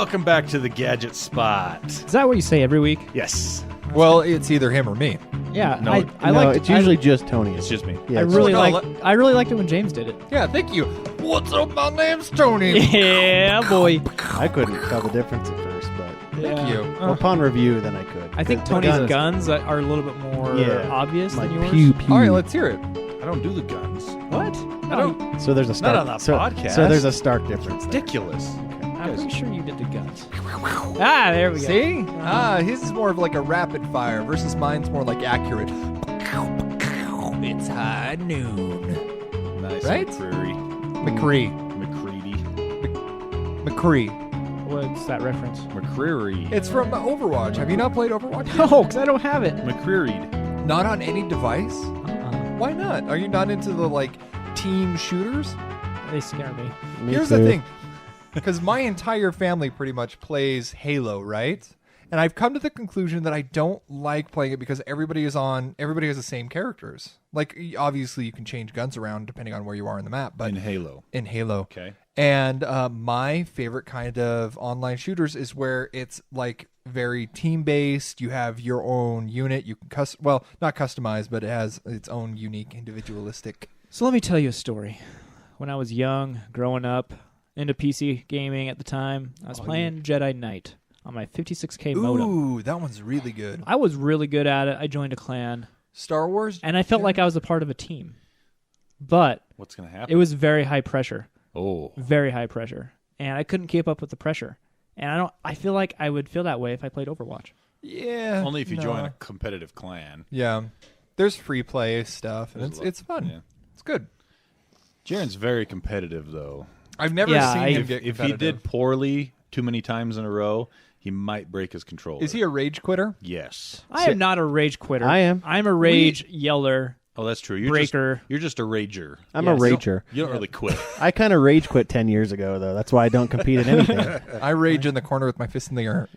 Welcome back to the Gadget Spot. Is that what you say every week? Yes. Well, it's either him or me. Yeah, No, I liked it's usually just Tony. It's just me. Yeah, I it's- really no, I really liked it when James did it. Yeah, thank you. What's up? My name's Tony. Yeah, boy. I couldn't tell the difference at first, but Thank you. well, upon review, then I could. I think The Tony's guns are a little bit more obvious like than yours. pew pew. All right, let's hear it. I don't do the guns. What? I don't. So there's a stark. on that podcast. So there's a stark difference. there. Ridiculous. I'm pretty sure you did the guns. Ah, there we go. See? His is more of like a rapid fire versus mine's more like accurate. It's high noon. Nice. Right? McCreary. McCree. McCready. McCree. What's that reference? McCreary. It's from Overwatch. Have you not played Overwatch? No, because I don't have it. McCrearied. Not on any device? Uh-uh. Why not? Are you not into the like team shooters? They scare me. Me Here's too. the thing. Because my entire family pretty much plays Halo, right? And I've come to the conclusion that I don't like playing it because everybody has the same characters. Like, obviously, you can change guns around depending on where you are in the map, but In Halo. Okay. And my favorite kind of online shooters is where it's like very team-based. You have your own unit. You can not customize, but it has its own unique individualistic. So let me tell you a story. When I was young, growing up, into PC gaming at the time, I was playing Jedi Knight on my 56K modem. Ooh, that one's really good. I was really good at it. I joined a clan. Star Wars? And I felt like I was a part of a team. But What's going to happen? it was very high pressure. Oh. Very high pressure. And I couldn't keep up with the pressure. And I feel like I would feel that way if I played Overwatch. Yeah. Only if you join a competitive clan. Yeah. There's free play stuff, and There's it's fun. Yeah. It's good. Jaren's very competitive, though. I've never Yeah, seen him get If he did poorly too many times in a row, he might break his controller. Is he a rage quitter? Yes. I am not a rage quitter. I am. I'm a rage yeller. Oh, that's true. You're Breaker. You're just a rager. I'm a rager. You don't really quit. I kind of rage quit 10 years ago, though. That's why I don't compete in anything. I rage in the corner with my fist in the air.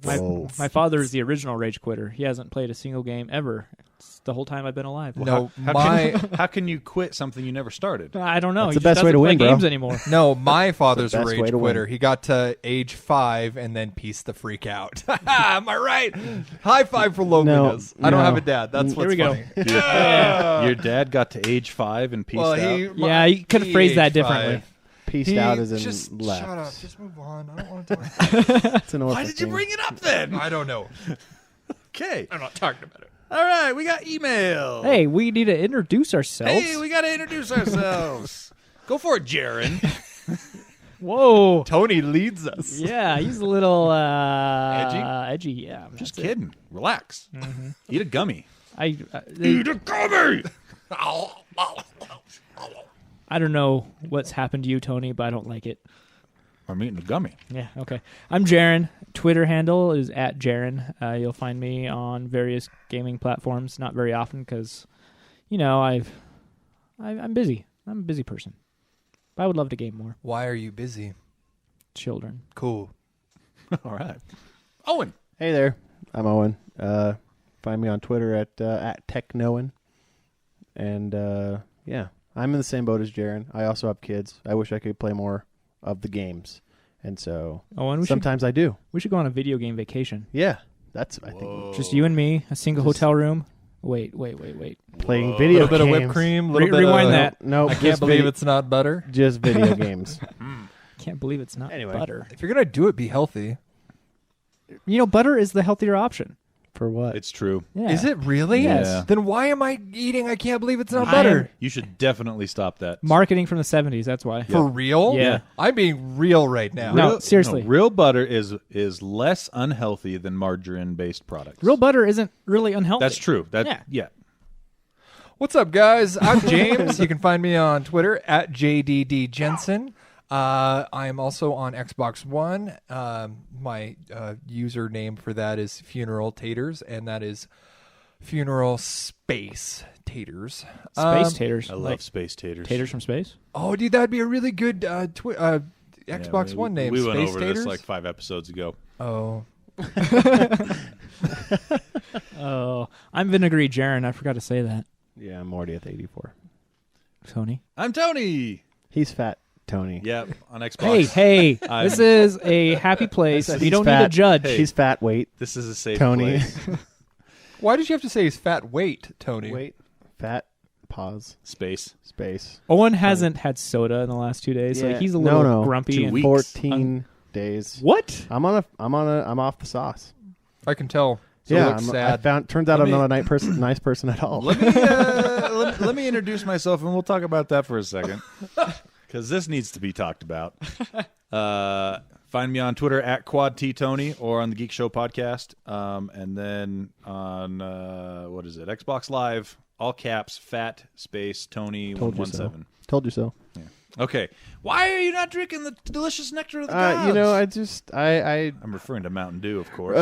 Whoa. My father is the original rage quitter. He hasn't played a single game ever. It's the whole time I've been alive. No, How can you quit something you never started? I don't know. That's He the best just way to doesn't win, play bro. games anymore. no, my father's a best way rage to win. quitter. He got to age 5 and then pieced the freak out. Am I right? High five for loneliness. I don't no. have a dad. That's what's we go. funny. Your dad got to age 5 and pieced out. Yeah, you could have phrased that age differently. 5. Pieced out as in just left. shut up. Just move on. I don't want to talk. To know what Why the did you thing- bring it up then? I don't know. Okay. I'm not talking about it. All right, we got email. Hey, we need to introduce ourselves. Hey, we got to introduce ourselves. Go for it, Jaren. Whoa. Tony leads us. Yeah, he's a little Edgy? Edgy, yeah. Just that's it. kidding. Relax. Eat a gummy. Eat a gummy! I don't know what's happened to you, Tony, but I don't like it. I'm eating a gummy. Yeah, okay. I'm Jaren. Twitter handle is @Jaren. You'll find me on various gaming platforms. Not very often because, I'm busy. I'm a busy person. But I would love to game more. Why are you busy? Children. Cool. All right. Owen. Hey there. I'm Owen. Find me on Twitter at TechNoan. And, yeah, I'm in the same boat as Jaren. I also have kids. I wish I could play more of the games. And so Owen, sometimes I do. we should go on a video game vacation. Yeah. That's, I think, Just you and me, a single hotel room. Wait. playing A video little bit of games. whipped cream. Little bit Rewind of, that. No, I can't believe it's not butter. just video games. Can't believe it's not Anyway. butter. If you're gonna do it, be healthy. Butter is the healthier option. For what? It's true. Yeah. Is it really? Yes. Yeah. Then why am I eating? I can't believe it's not I butter. You should definitely stop that. Marketing from the 70s, that's why. For real? Yeah. I'm being real right now. No, seriously. Real butter is less unhealthy than margarine-based products. Real butter isn't really unhealthy. That's true. Yeah. What's up, guys? I'm James. You can find me on Twitter at JDDJensen. I am also on Xbox One. My username for that is Funeral Taters, and that is Funeral Space Taters. Space taters. I love space taters. Taters from space? Oh, dude, that'd be a really good Xbox One name. We Space went over Taters? this like 5 episodes ago. Oh. Oh, I'm Vinegary Jaren. I forgot to say that. Yeah, I'm Morty at 84. Tony. I'm Tony. He's fat Tony. Yep, on Xbox. Hey, this is a happy place. He's You don't fat. need to judge. Hey. He's fat weight. This is a safe Tony. place. Why did you have to say he's fat weight, Tony? Weight. Fat. Pause. Space. Space. Owen hasn't had soda in the last 2 days, so he's a little no. grumpy. 2 and weeks. 14 days. What? I'm off the sauce. I can tell. So Yeah, it looks sad. turns out Let I'm me- not a nice person at all. Let me introduce myself, and we'll talk about that for a second, because this needs to be talked about. Find me on Twitter at QuadTTony or on the Geek Show podcast, and then on Xbox Live, all caps, fat space Tony Told you so. 117. Told you so. Okay, why are you not drinking the delicious nectar of the gods? I'm referring to Mountain Dew, of course.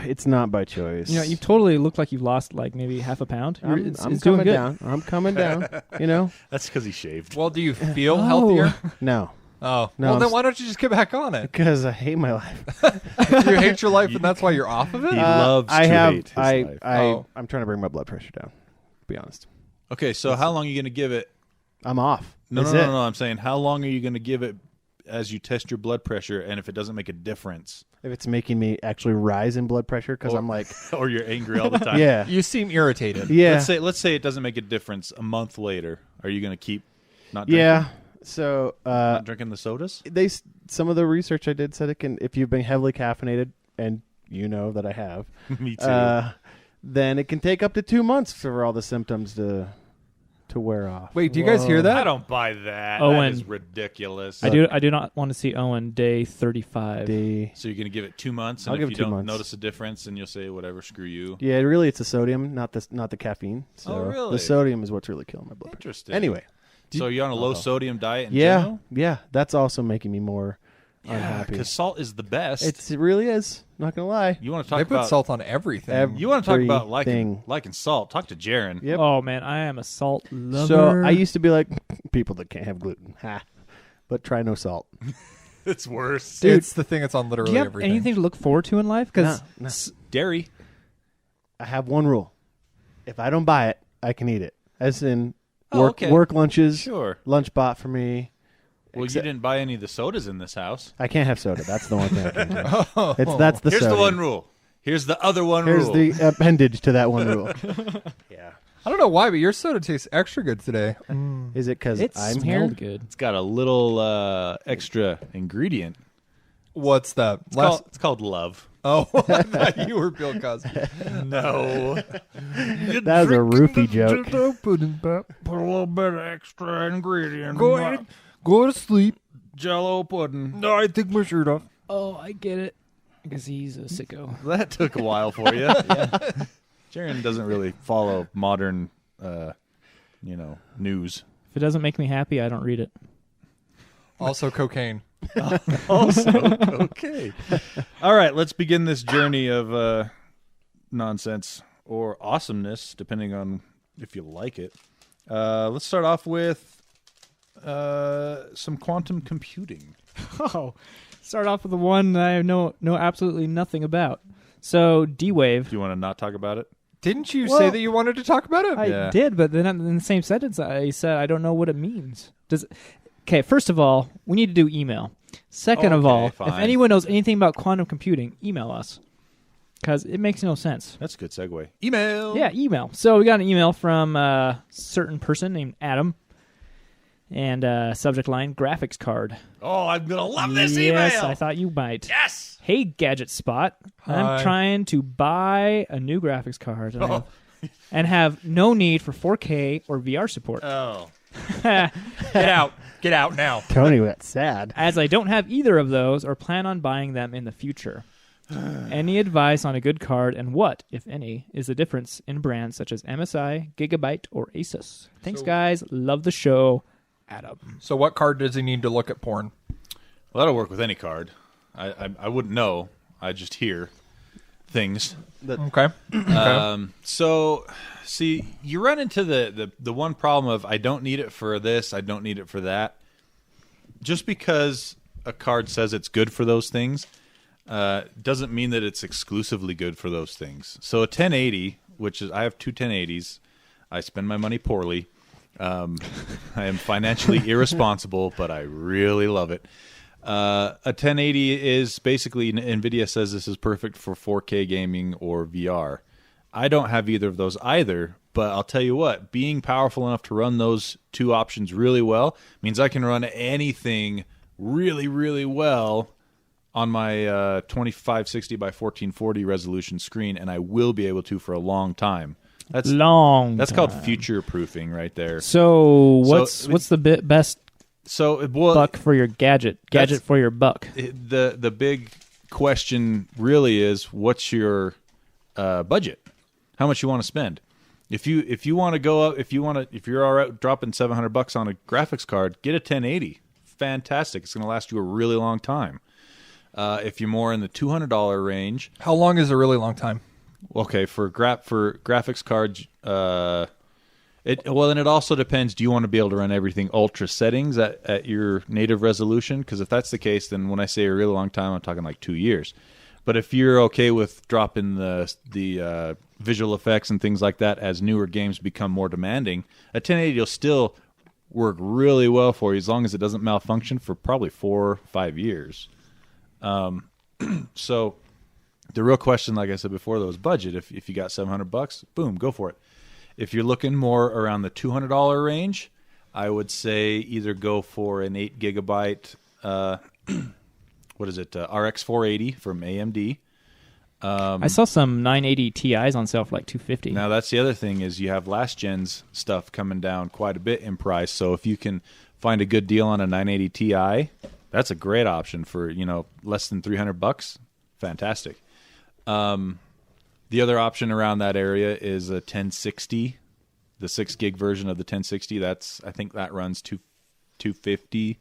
it's not by choice. You totally look like you've lost like maybe half a pound. I'm It's coming doing good. down. I'm coming down. You know? That's because he shaved. Well, do you feel healthier? No. Oh. No, Well, then I'm why don't you just get back on it? Because I hate my life. You hate your life, and that's why you're off of it? He loves to hate his life. I'm trying to bring my blood pressure down, to be honest. Okay, so how long are you going to give it? I'm off. No, That's no, it. no. I'm saying, how long are you going to give it as you test your blood pressure, and if it doesn't make a difference, If it's making me actually rise in blood pressure because I'm like, or you're angry all the time? yeah. You seem irritated. Yeah. Let's say it doesn't make a difference a month later. Are you going to keep not drinking? Yeah. So Not drinking the sodas? some of the research I did said it can, if you've been heavily caffeinated, and you know that I have, Me too. then it can take up to 2 months for all the symptoms to wear off. Wait, do you guys hear that? I don't buy that. Owen. That is ridiculous. I do not want to see Owen day 35. So you're going to give it 2 months, and I'll if give you it 2 don't months. notice a difference, then you'll say, whatever, screw you. Yeah, really, it's the sodium, not the caffeine. So Oh, really? the sodium is what's really killing my blood pressure. Interesting. Anyway, So you're on a low-sodium diet in yeah, general? yeah, that's also making me more Yeah, unhappy. because salt is the best. It really is. Not gonna lie. You want to talk They put about salt on everything. You want to talk about everything. liking salt? Talk to Jaron. Yep. Oh man, I am a salt lover. So I used to be like people that can't have gluten, but try no salt. It's worse. Dude, it's the thing that's on do literally you have everything. anything to look forward to in life? Because No. Dairy. I have one rule: if I don't buy it, I can eat it. As in Oh, okay. work lunches, Sure. lunch bought for me. Well, you didn't buy any of the sodas in this house. I can't have soda. That's the one thing I can't do. That's the Here's soda. the one rule. Here's the other one Here's rule. the appendage to that one rule. Yeah. I don't know why, but your soda tastes extra good today. Is it because it I'm smelled here? good. It's got a little extra ingredient. What's that? It's called love. Oh, I thought you were Bill Cosby. No. That was a roofie joke. Put a little bit of extra ingredient. Go to sleep. Jello pudding. No, I take my shirt off. Oh, I get it. Because he's a sicko. That took a while for you. Jaron doesn't really follow modern, news. If it doesn't make me happy, I don't read it. Also cocaine. Also, okay. All right, let's begin this journey of nonsense or awesomeness, depending on if you like it. Let's start off with some quantum computing. Oh, start off with the one that I know absolutely nothing about. So D-Wave. Do you want to not talk about it? Didn't you Well, say that you wanted to talk about it? I Yeah. did, but then in the same sentence, I said I don't know what it means. Okay, first of all, we need to do email. Second of Okay, all, fine. if anyone knows anything about quantum computing, email us. Because it makes no sense. That's a good segue. Email. Yeah, email. So we got an email from a certain person named Adam. And subject line, graphics card. Oh, I'm going to love this Yes, email. I thought you might. Yes. Hey, Gadget Spot. Hi. I'm trying to buy a new graphics card and have no need for 4K or VR support. Oh. Get out. Get out now. Tony, that's sad. As I don't have either of those or plan on buying them in the future. Any advice on a good card and what, if any, is the difference in brands such as MSI, Gigabyte, or Asus? Thanks, guys. Love the show. Adam. So what card does he need to look at porn? Well, that'll work with any card. I wouldn't know. I just hear things. Okay. So, see, you run into the one problem of I don't need it for this, I don't need it for that. Just because a card says it's good for those things doesn't mean that it's exclusively good for those things. So a 1080, which is I have two 1080s, I spend my money poorly. I am financially irresponsible, but I really love it. A 1080 is basically, NVIDIA says this is perfect for 4K gaming or VR. I don't have either of those either, but I'll tell you what, being powerful enough to run those two options really well means I can run anything really, really well on my 2560 by 1440 resolution screen, and I will be able to for a long time. That's called future proofing right there. So what's the best buck for your gadget for your buck? The big question really is, what's your budget? How much you want to spend? If you want to go up, if you're all right dropping $700 on a graphics card, get a 1080. Fantastic. It's going to last you a really long time. If you're more in the $200 range, how long is a really long time? Okay, for graphics cards, it also depends. Do you want to be able to run everything ultra settings at your native resolution? Because if that's the case, then when I say a really long time, I'm talking like 2 years. But if you're okay with dropping the visual effects and things like that as newer games become more demanding, a 1080 will still work really well for you as long as it doesn't malfunction for probably 4 or 5 years. So the real question, like I said before, though, is budget. If you got $700, boom, go for it. If you're looking more around the $200 range, I would say either go for an 8 gigabyte, RX 480 from AMD. I saw some 980 Ti's on sale for like $250. Now that's the other thing is you have last gen's stuff coming down quite a bit in price. So if you can find a good deal on a 980 Ti, that's a great option for less than $300. Fantastic. The other option around that area is a 1060, the 6 gig version of the 1060. I think that runs $250,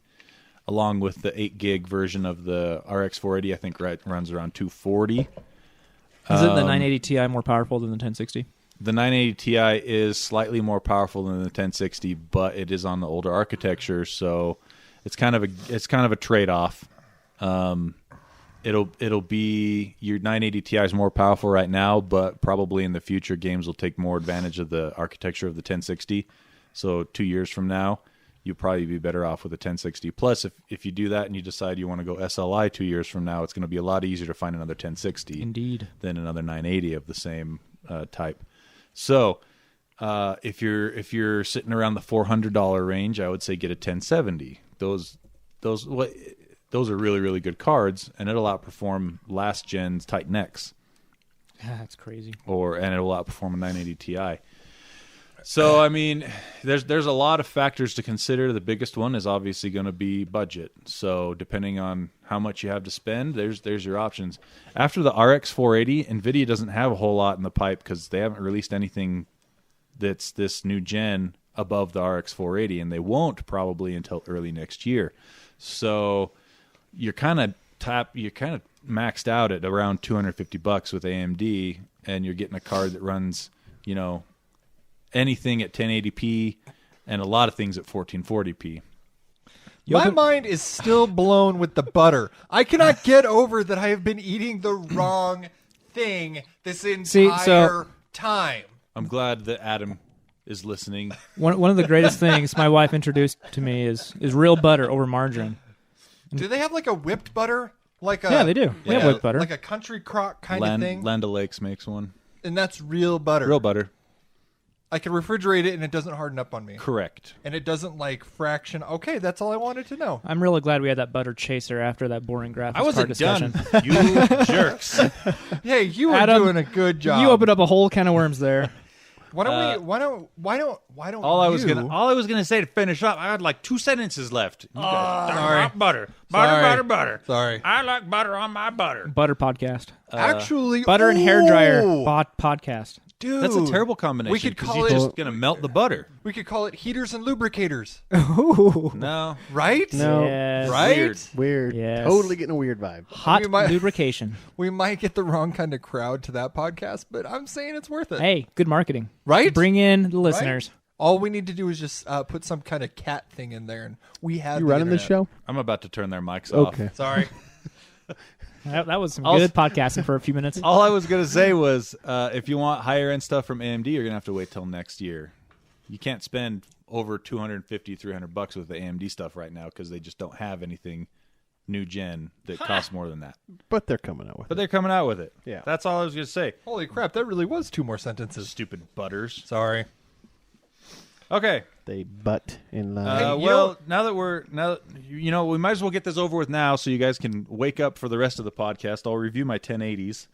along with the 8 gig version of the RX 480. I think runs around $240. Is it the 980 Ti more powerful than the 1060? The 980 Ti is slightly more powerful than the 1060, but it is on the older architecture, so it's kind of a trade-off. It'll be your 980 Ti is more powerful right now, but probably in the future games will take more advantage of the architecture of the 1060. So 2 years from now, you'll probably be better off with a 1060. Plus, if you do that and you decide you want to go SLI 2 years from now, it's going to be a lot easier to find another 1060 indeed than another 980 of the same type. So if you're sitting around the $400 range, I would say get a 1070. Those are really, really good cards, and it'll outperform last gen's Titan X. That's crazy. And it'll outperform a 980 Ti. So, I mean, there's a lot of factors to consider. The biggest one is obviously going to be budget. So, depending on how much you have to spend, there's your options. After the RX 480, NVIDIA doesn't have a whole lot in the pipe because they haven't released anything that's this new gen above the RX 480, and they won't probably until early next year. So, you're kind of maxed out at around $250 with AMD, and you're getting a card that runs, anything at 1080p and a lot of things at 1440p. My mind is still blown with the butter. I cannot get over that I have been eating the wrong thing this entire time. I'm glad that Adam is listening. One of the greatest things my wife introduced to me is real butter over margarine. Do they have like a whipped butter? Yeah, they do. They have whipped butter. Like a country crock kind of thing? Land O'Lakes makes one. And that's real butter. Real butter. I can refrigerate it and it doesn't harden up on me. Correct. And it doesn't fraction. Okay, that's all I wanted to know. I'm really glad we had that butter chaser after that boring graphics I wasn't card discussion. done. You jerks. Hey, you were Adam, doing a good job. You opened up a whole can of worms there. Why don't all I was gonna say to finish up, I had like 2 sentences left. Sorry. Butter. Sorry. I like butter on my butter. Butter podcast. Actually, butter and hairdryer podcast. Dude, that's a terrible combination. We could call you're just gonna melt the butter. We could call it heaters and lubricators. No. Right? No. Yes. Right? Weird. Yes. Totally getting a weird vibe. Hot lubrication. We might get the wrong kind of crowd to that podcast, but I'm saying it's worth it. Hey, good marketing. Right? Bring in the listeners. Right? All we need to do is just put some kind of cat thing in there, and we have. You running the show? I'm about to turn their mics off. Okay. Sorry. That was some good podcasting for a few minutes. All I was going to say was if you want higher-end stuff from AMD, you're going to have to wait till next year. You can't spend over $250-$300 with the AMD stuff right now because they just don't have anything new gen that costs more than that. But they're coming out with But it. they're coming out with it. Yeah. That's all I was going to say. Holy crap, that really was 2 more sentences. Stupid butters. Sorry. Okay. They butt in line. Now that we might as well get this over with now so you guys can wake up for the rest of the podcast. I'll review my 1080s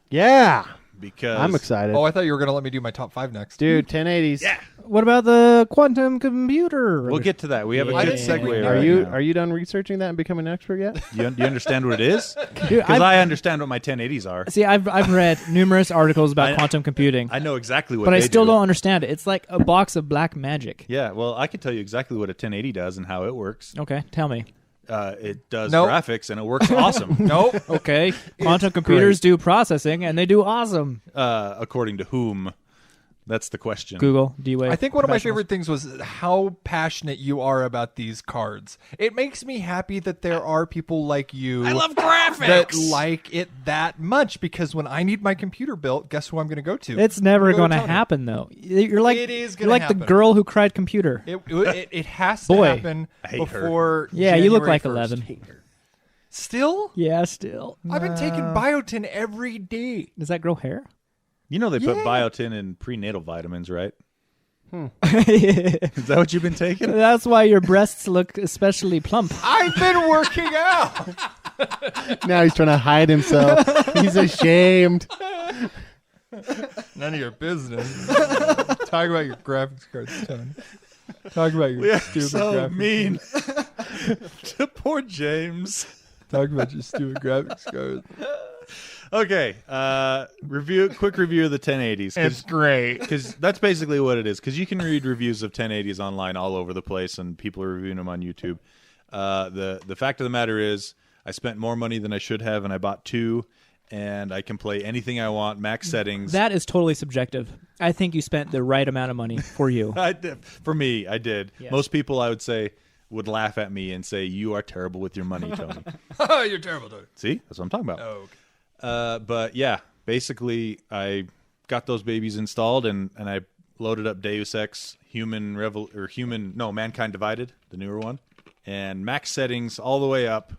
Yeah. because I'm excited. Oh, I thought you were going to let me do my top 5 next. Dude, 1080s. Yeah. What about the quantum computer? We'll get to that. We have a I good didn't- segue. Are right you now. are you done researching that and becoming an expert yet? Do you understand what it is? Dude, Because I understand what my 1080s are. See, I've read numerous articles about I- quantum computing, I know exactly what but they I still do. don't understand it. It's like a box of black magic. Yeah, well, I can tell you exactly what a 1080 does and how it works. Okay, tell me. It does Nope. graphics, and it works awesome. Nope. Okay, quantum computers do processing, and they do awesome. According to whom? That's the question. Google, D-Wave. I think one of my professionals. favorite things was how passionate you are about these cards. It makes me happy that there are people like you. I love graphics! That like it that much, because when I need my computer built, guess who I'm going to go to? It's never Go going to Tony. happen, though. You're like It is you're gonna like the happen. girl who cried computer. It has to Boy. happen I hate her. before. Yeah, you look January like 1st. 11. Still, Yeah, still. I've been taking biotin every day. Does that grow hair? You know they put Yeah. biotin in prenatal vitamins, right? That's Is that what you've been taking? why your breasts look especially plump. I've been working out. Now he's trying to hide himself. He's ashamed. None of your business. Talk about your graphics cards, Tony. Talk about your stupid so graphics. mean to poor James. Talk about your stupid graphics cards. Okay, quick review of the 1080s. Great. Because that's basically what it is. Because you can read reviews of 1080s online all over the place, and people are reviewing them on YouTube. The fact of the matter is, I spent more money than I should have, and I bought 2, and I can play anything I want, max settings. That is totally subjective. I think you spent the right amount of money for you. I did. For me, I did. Yes. Most people, I would say, would laugh at me and say, "You are terrible with your money, Tony." You're terrible, Tony. See, that's what I'm talking about. Oh, okay. But yeah, basically, I got those babies installed, and I loaded up Deus Ex Mankind Divided, the newer one, and max settings all the way up.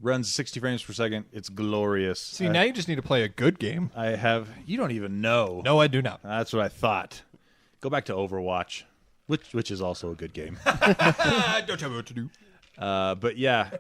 Runs 60 frames per second. It's glorious. See, now you just need to play a good game. I have. You don't even know. No, I do not. That's what I thought. Go back to Overwatch, which is also a good game. Don't tell me what to do. But yeah,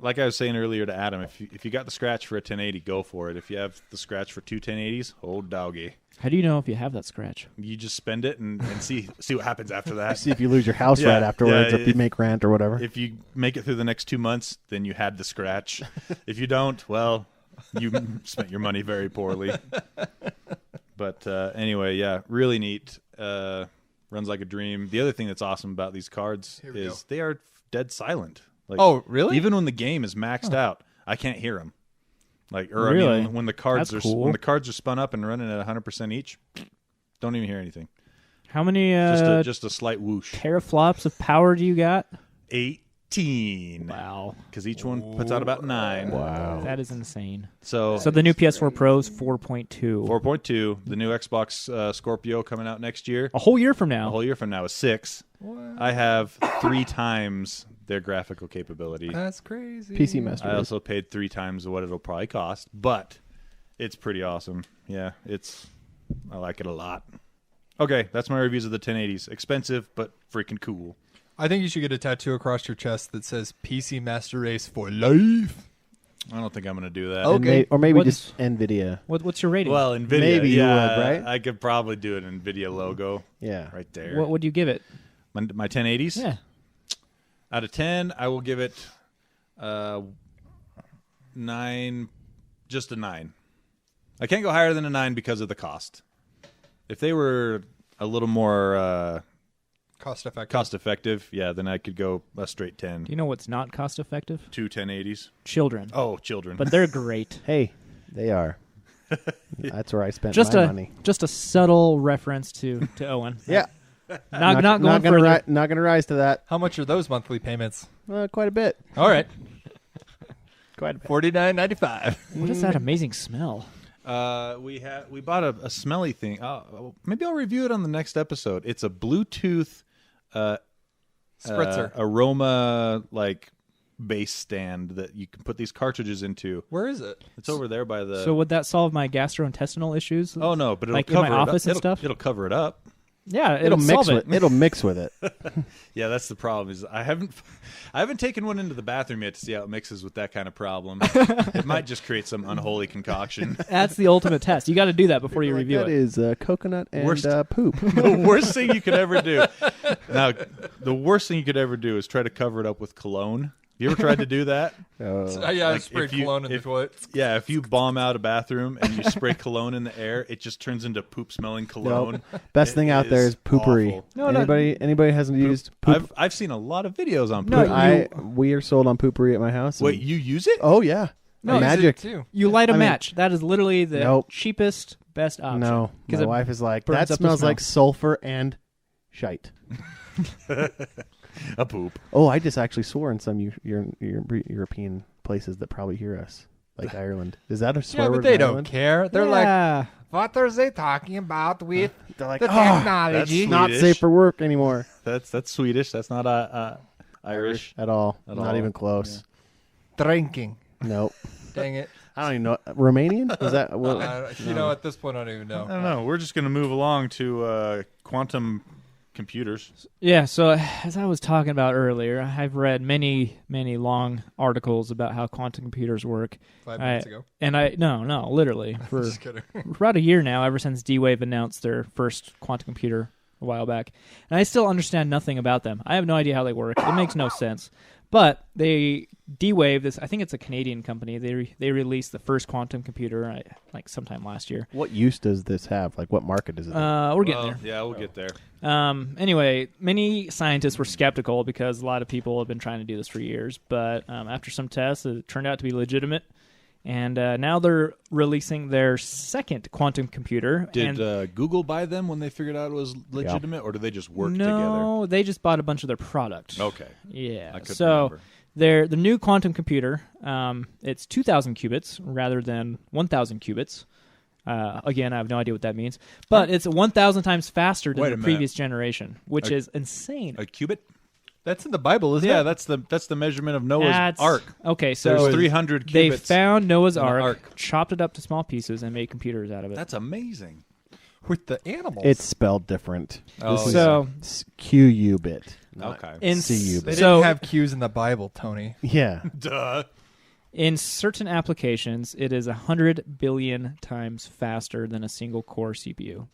like I was saying earlier to Adam, if you got the scratch for a 1080, go for it. If you have the scratch for 2 1080s, oh doggy, How do you know if you have that scratch? you just spend it and see what happens after that. See if you lose your house Yeah, right afterwards, yeah, or if you make rent or whatever. If you make it through the next 2 months, then you had the scratch. If you don't, well, you spent your money very poorly. But anyway, yeah, really neat. Runs like a dream. The other thing that's awesome about these cards Here we is they are dead silent. Like, Oh, really? Even when the game is maxed out, I can't hear them. Like, or I Really? mean, when the cards That's are cool. when the cards are spun up and running at 100% each, don't even hear anything. How many Just a slight whoosh. teraflops of power do you got? 18. Wow. Because each one puts out about 9. Wow. That is insane. So So the new PS4 Pro's 4.2. 4.2. The new Xbox Scorpio coming out next year. A whole year from A now. whole year from now is 6. I have 3 times their graphical capability. That's crazy. PC Master I Race. also paid 3 times what it'll probably cost, but it's pretty awesome. Yeah, I like it a lot. Okay, that's my reviews of the 1080s. Expensive, but freaking cool. I think you should get a tattoo across your chest that says PC Master Race for life. I don't think I'm going to do that. Oh. And Okay. or maybe What's- just NVIDIA. What's your rating? Well, NVIDIA, Maybe you yeah, would, right? I could probably do an NVIDIA logo Yeah. right there. what would you give it? My 1080s? Yeah. Out of 10, I will give it 9, just a 9. I can't go higher than a 9 because of the cost. If they were a little more Cost effective. cost effective, yeah, then I could go a straight 10. Do you know what's not cost effective? 2 1080s. Children. Oh, children. But they're great. Hey, they are. That's where I spent Just my a money. just a subtle reference to Owen. Yeah. Not going gonna further. not gonna rise to that. How much are those monthly payments? Quite a bit. All right. Quite a bit. $49.95. What is that amazing smell? We bought a smelly thing. Maybe I'll review it on the next episode. It's a Bluetooth Spritzer. aroma base stand that you can put these cartridges into. Where is it? It's over there by the. So would that solve my gastrointestinal issues? Oh no, but it'll like cover in my it office up. and stuff. It'll cover it up. Yeah, It'll mix solve with it. it'll mix with it. Yeah, that's the problem. Is I haven't taken one into the bathroom yet to see how it mixes with that kind of problem. It might just create some unholy concoction. That's the ultimate test. You got to do that before you review That it. is coconut and poop. The worst thing you could ever do. Now, the worst thing you could ever do is try to cover it up with cologne. You ever tried to do that? Yeah, I sprayed if you- cologne in the if- toilet. Yeah, if you bomb out a bathroom and you spray cologne in the air, it just turns into poop-smelling cologne. Best thing out there is poopery. awful. No, anybody hasn't used poop? I've seen a lot of videos on No, poop. We are sold on poopery at my house. Wait, and- you use it? Oh yeah. No, Magic. Too. You light a I mean- match. That is literally the Nope. cheapest, best option. No, 'Cause my it wife is like, burns that up the smells smell." like sulfur and shite. A poop. Oh, I just actually swore in some European places that probably hear us, like Ireland. Is that a swear Yeah, word but they in don't Ireland? care. They're like, Yeah. what are they talking about with They're like, the "Oh, technology? that's not Swedish. safe for work anymore. That's Swedish. That's not Irish. At all. At Not all. even close. Drinking. Nope. Dang it. I don't even know. Romanian? Was that? Well, You know, at this point, I don't even know. I don't know. We're just going to move along to quantum computers. Yeah, so as I was talking about earlier, I've read many, many long articles about how quantum computers work. 5 minutes ago. And no, literally, for Just kidding. about a year now, ever since D-Wave announced their first quantum computer a while back. And I still understand nothing about them. I have no idea how they work. It makes no sense. But D-Wave, I think it's a Canadian company. They released the first quantum computer like sometime last year. what use does this have? Like, what market is it? We're getting there. Yeah, we'll get there. Anyway, many scientists were skeptical because a lot of people have been trying to do this for years. But after some tests, it turned out to be legitimate. And now they're releasing their second quantum computer. Did and Google buy them when they figured out it was legitimate, or did they just work no, they just bought a bunch of their product. together? Okay. Yeah. I couldn't So remember. the new quantum computer, it's 2,000 qubits rather than 1,000 qubits. Again, I have no idea what that means. But it's 1,000 times faster than Wait a the minute. previous generation, which A- is insane. A qubit? That's in the Bible, isn't Yeah, it? that's the measurement of Noah's Ark. Okay, There's so 300 qubits. they found Noah's in the Ark, Ark. chopped it up to small pieces, and made computers out of it. That's amazing. With the animals. It's spelled different. Oh, This is so Qubit. not Okay. in CU. They so didn't have Q's in the Bible, Tony. Yeah. Duh. in certain applications, it is 100 billion times faster than a single core CPU.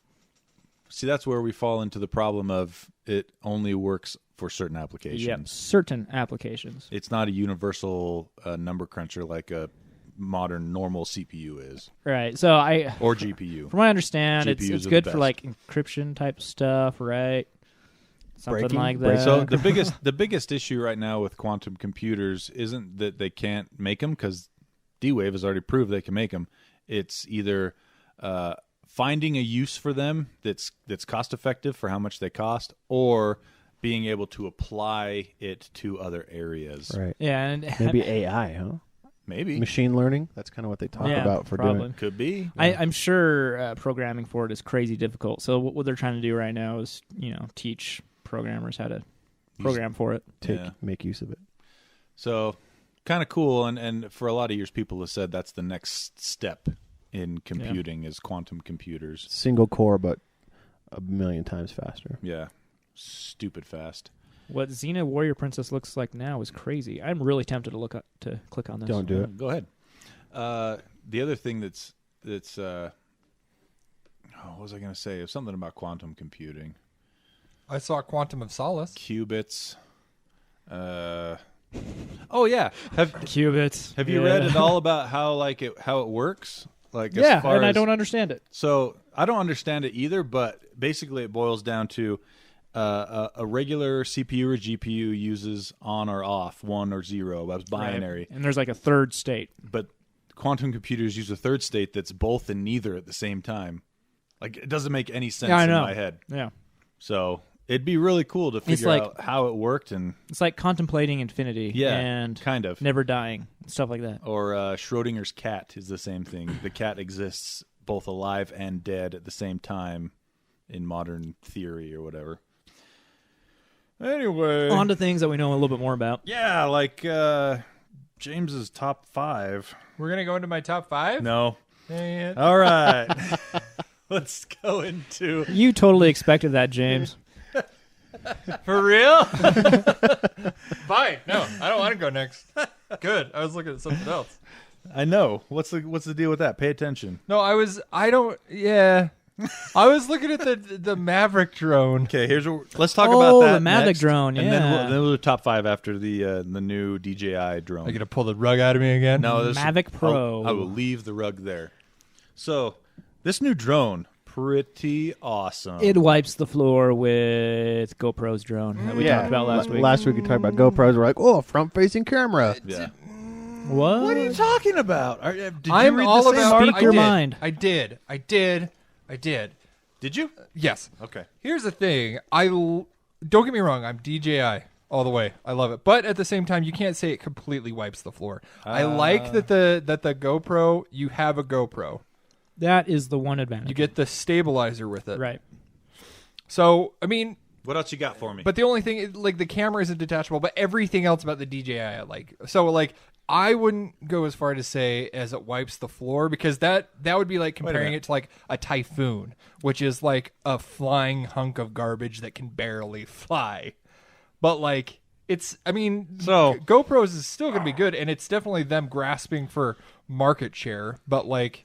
See, that's where we fall into the problem of it only works for certain applications. Yep, certain applications. It's not a universal number cruncher like a modern normal CPU is, Right. So or GPU. from what I understand, GPUs it's are good the for best. like encryption type stuff, right? Something Breaking? like Break- that. So the biggest issue right now with quantum computers isn't that they can't make them, because D-Wave has already proved they can make them. It's either finding a use for them that's cost effective for how much they cost, or being able to apply it to other areas. Right. yeah, and Maybe AI, huh? Maybe. Machine learning. That's kind of what they talk Yeah, about for probably. doing it. Could be. I'm sure programming for it is crazy difficult. So what they're trying to do right now is, teach programmers how to program for it. Make use of it. So kind of cool. And for a lot of years, people have said that's the next step in computing is quantum computers. Single core, but a million times faster. Yeah. Stupid fast. What Xena Warrior Princess looks like now is crazy. I'm really tempted to click on this. Don't do it. Go ahead. The other thing that's what was I going to say? It was something about quantum computing. I saw Quantum of Solace. Qubits. Oh yeah. Qubits. Have you read at all about how it works? Like Yeah, as far and I as, don't understand it. So I don't understand it either, but basically it boils down to a regular CPU or GPU uses on or off, 1 or 0. That's binary. Right. And there's like a third state. But quantum computers use a third state that's both and neither at the same time. Like, it doesn't make any sense Yeah, I in know. my head. Yeah. So It'd be really cool to figure like- out how it worked and It's like contemplating infinity and kind of. never dying, stuff like that. Or Schrodinger's cat is the same thing. The cat exists both alive and dead at the same time in modern theory or whatever. Anyway. On to things that we know a little bit more about. Yeah, like James's top 5. We're gonna go into my top 5. No. Dang it. All right. Let's go into... You totally expected that, James. For real? Fine. No, I don't want to go next. Good. I was looking at something else. I know. What's the deal with that? Pay attention. No, I was looking at the Mavic drone. Okay, let's talk about that. The Mavic next, drone, and yeah. then we'll do top 5 after the new DJI drone. Are you gonna pull the rug out of me again? No, Mavic Pro. I will leave the rug there. So, this new drone, pretty awesome. It wipes the floor with GoPro's drone that we talked about last week. Last week we talked about GoPros. We're like, oh, front-facing camera. Yeah. What are you talking about? Did I'm you read all the same about. article? Speak your mind. I did. Did you? Yes. Okay. Here's the thing. Don't get me wrong. I'm DJI all the way. I love it, but at the same time, you can't say it completely wipes the floor. I like that the GoPro. You have a GoPro. That is the one advantage. You get the stabilizer with it. Right. So I mean, What else you got for me? but the only thing, like the camera isn't detachable, but everything else about the DJI, I like. So like, I wouldn't go as far to say as it wipes the floor because that would be like comparing minute. it to like a Typhoon, which is like a flying hunk of garbage that can barely fly. But like, I mean, So- GoPros is still going to be good, and it's definitely them grasping for market share. But like,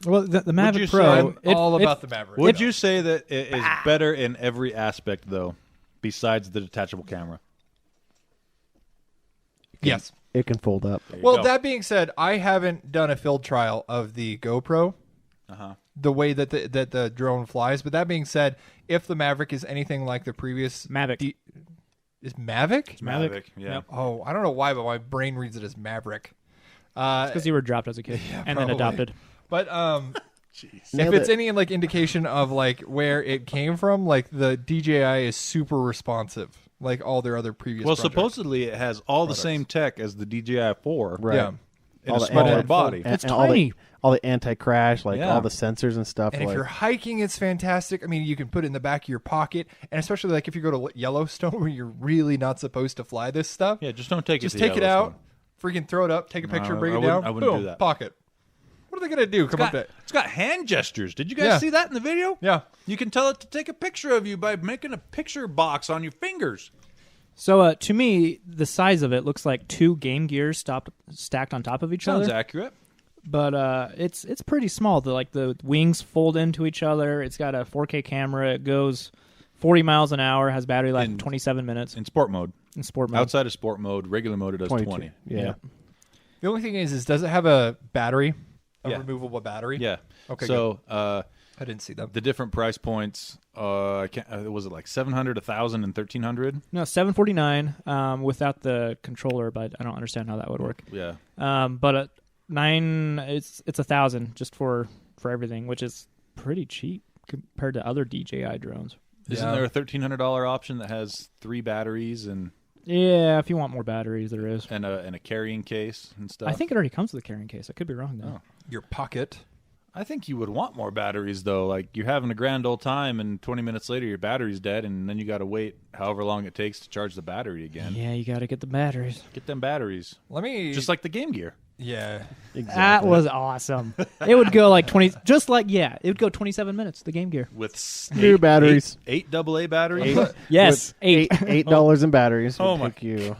Well, the you Mavic say- Pro. I'm all about the Maverick. Would you say that it is better in every aspect, though, besides the detachable camera? Yes. It can fold up. Well, go. that being said, I haven't done a field trial of the GoPro, the way that the drone flies. But that being said, if the Maverick is anything like the previous Mavic. is Mavic? Mavic, yeah. Yep. Oh, I don't know why, but my brain reads it as Maverick. Because you were dropped as a kid and then probably. adopted. But if Nailed it's it. any like indication of like where it came from, like the DJI is super responsive, like all their other previous. Well, projects. supposedly it has all the same tech as the DJI 4 Right. Yeah. in All a the smaller anti- body. It's and all tiny. all the anti-crash, like Yeah. all the sensors and stuff. And if like, you're hiking, it's fantastic. I mean, you can put it in the back of your pocket, and especially like if you go to Yellowstone, where you're really not supposed to fly this stuff. Yeah, just don't take Just it to take it Yellowstone. out, freaking throw it up, take a picture, No, bring I it wouldn't- down, I wouldn't boom, do that. pocket. What are they gonna do? Come up there? It's got hand gestures. Did you guys Yeah. see that in the video? Yeah. You can tell it to take a picture of you by making a picture box on your fingers. So to me, the size of it looks like 2 Game Gears stacked on top of each Sounds other. accurate. But it's pretty small. The wings fold into each other. It's got a 4K camera. It goes 40 miles an hour. Has battery life In- 27 minutes In sport mode. in sport mode. Outside of sport mode, regular mode, it does 22. 20. Yeah. The only thing is does it have a battery, a Yeah. removable battery? Yeah. Okay, So I didn't see that. the different price points, I can't, was it like 700, 1,000, and 1,300? No, $749 without the controller, but I don't understand how that would work. Yeah. But at 9, it's $1,000 just for everything, which is pretty cheap compared to other DJI drones. Isn't Yeah. there a $1,300 option that has 3 batteries and Yeah, if you want more batteries, there is. a carrying case and stuff? I think it already comes with a carrying case. I could be wrong though. Oh. Your pocket. I think you would want more batteries, though. Like, you're having a grand old time, and 20 minutes later, your battery's dead, and then you got to wait however long it takes to charge the battery again. Yeah, you got to get the batteries. Get them batteries. Let me Just like the Game Gear. yeah. Exactly. That was awesome. It would go like 20, just like, it would go 27 minutes, the Game Gear. With New batteries. 8 AA batteries. Yes, With 8. $8 in batteries. Oh would my take you.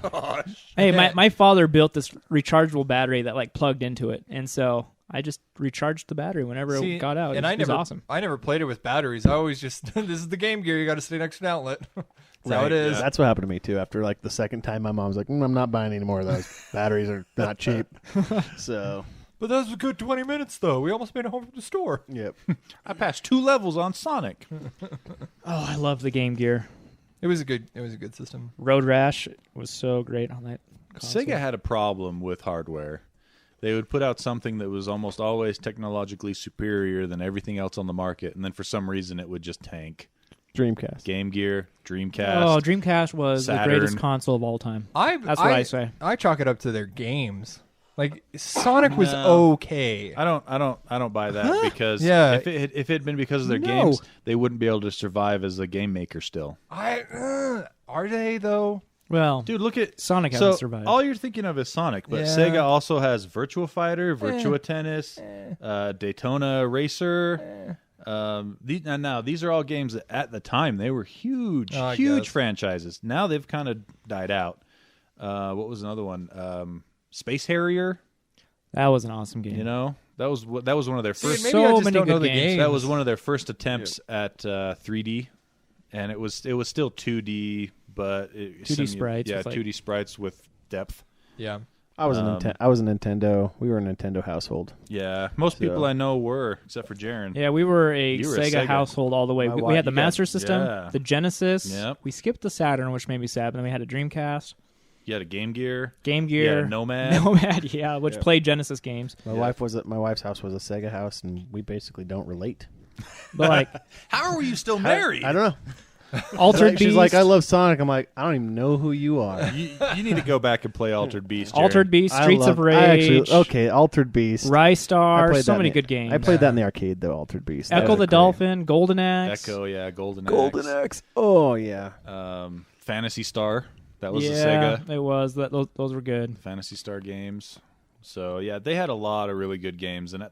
Hey, my father built this rechargeable battery that like plugged into it, and so I just recharged the battery whenever See, it got out. And it was awesome. I never played it with batteries. I always just this is the Game Gear. You got to stay next to an outlet. That's how Right, it is. yeah. That's what happened to me too. After like the second time, my mom's like, "I'm not buying any more of those. Batteries are not cheap." So, But that was a good 20 minutes though. We almost made it home from the store. yep. I passed 2 levels on Sonic. Oh, I love the Game Gear. It was a good system. Road Rash was so great on that console. Sega had a problem with hardware. They would put out something that was almost always technologically superior than everything else on the market, and then for some reason it would just tank. Dreamcast. Game Gear, Dreamcast. Oh, Dreamcast was Saturn. the greatest console of all time. That's what I say. I chalk it up to their games. Like Sonic was okay. I don't buy that because Yeah. if it had been because of their games, they wouldn't be able to survive as a game maker still. Are they though? Well, Dude, look at Sonic so hasn't survived. all you're thinking of is Sonic, but Yeah. Sega also has Virtua Fighter, Virtua Tennis, Daytona Racer. These are all games that at the time they were huge franchises. Now they've kind of died out. What was another one? Space Harrier. That was an awesome game. You know, that was one of their first. Maybe I just many don't good know the games. games. That was one of their first attempts at 3D, and it was still 2D, but 2D sprites. Yeah, with, like, 2D sprites with depth. Yeah. I was a Nintendo. We were a Nintendo household. Yeah, most people I know were, except for Jaren. Yeah, we were a You were a Sega Sega. household all the way. My We wife- had the you got- Master System, yeah. the Genesis. Yep. We skipped the Saturn, which made me sad, but then we had a Dreamcast, You had a Game Gear. Game You had Gear, a Nomad. Nomad, yeah, which played Genesis games. My wife's house was a Sega house, and we basically don't relate. But like How are you still married? I don't know. Altered Beast. She's like, I love Sonic. I'm like, I don't even know who you are. You need to go back and play Altered Beast. Jaren. Altered Beast, Streets of Rage, Altered Beast. Rystar, I played so that many in good games. I played that in the arcade though. Altered Beast. That Echo was the a great- Dolphin, Golden Axe. Echo, yeah, Golden Axe. Golden Axe. Oh yeah. Fantasy Star. That was the yeah, Sega. it was. Those were good. Fantasy Star games. So yeah, they had a lot of really good games, and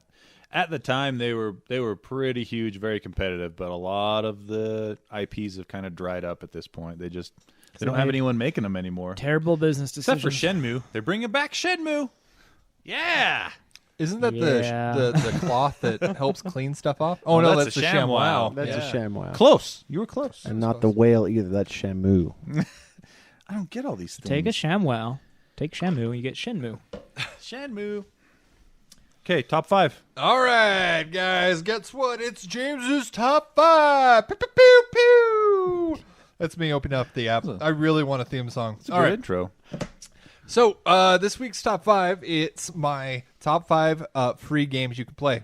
at the time they were pretty huge, very competitive. But a lot of the IPs have kind of dried up at this point. They don't have anyone making them anymore, Terrible business decisions. except for Shenmue. They're bringing back Shenmue. Yeah. Isn't that Yeah. the cloth that helps clean stuff off? Oh no, that's a the ShamWow. ShamWow. That's Yeah. a ShamWow. Close. You were close. And not the whale either. That's Shamu. I don't get all these things. Take a ShamWow. Take Shamu, and you get Shenmue. Shenmue. Okay, top 5. All right, guys, guess what? It's James's top 5. Pew, pew, pew, pew. That's me opening up the app. I really want a theme song. It's a All good right. intro. So this week's top 5, it's my top 5 free games you can play.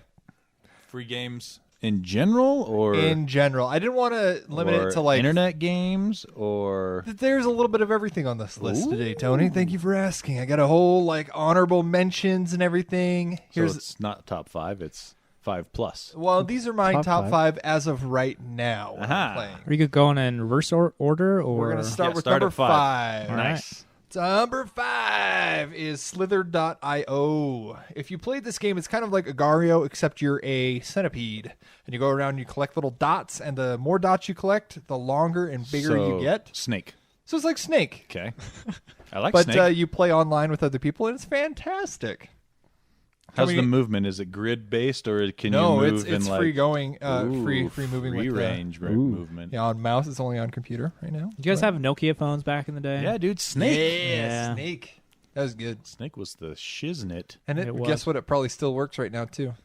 Free games in general, or In general. I didn't want to limit or it to like internet games, or There's a little bit of everything on this list today, Tony. Thank you for asking. I got a whole like honorable mentions and everything. so it's not top 5. It's 5+. Well, these are my Top top five. 5 as of right now. When I'm Aha. playing. Are you going in reverse order, or We're gonna start Yeah, with start number at 5. 5. All right. Nice. Number 5 is Slither.io. If you played this game, it's kind of like Agario, except you're a centipede. And you go around and you collect little dots, and the more dots you collect, the longer and bigger So, you get. Snake. So it's like Snake. Okay. I like But Snake. you play online with other people, and it's fantastic. How's I the mean- movement? Is it grid based, or can No, you move it's in free like going, Ooh, free moving free with the- range movement? Yeah, on mouse. It's only on computer right now. you guys have Nokia phones back in the day? Yeah, dude, Snake. Yeah. Snake. That was good. Snake was the shiznit. And It was. guess what? It probably still works right now too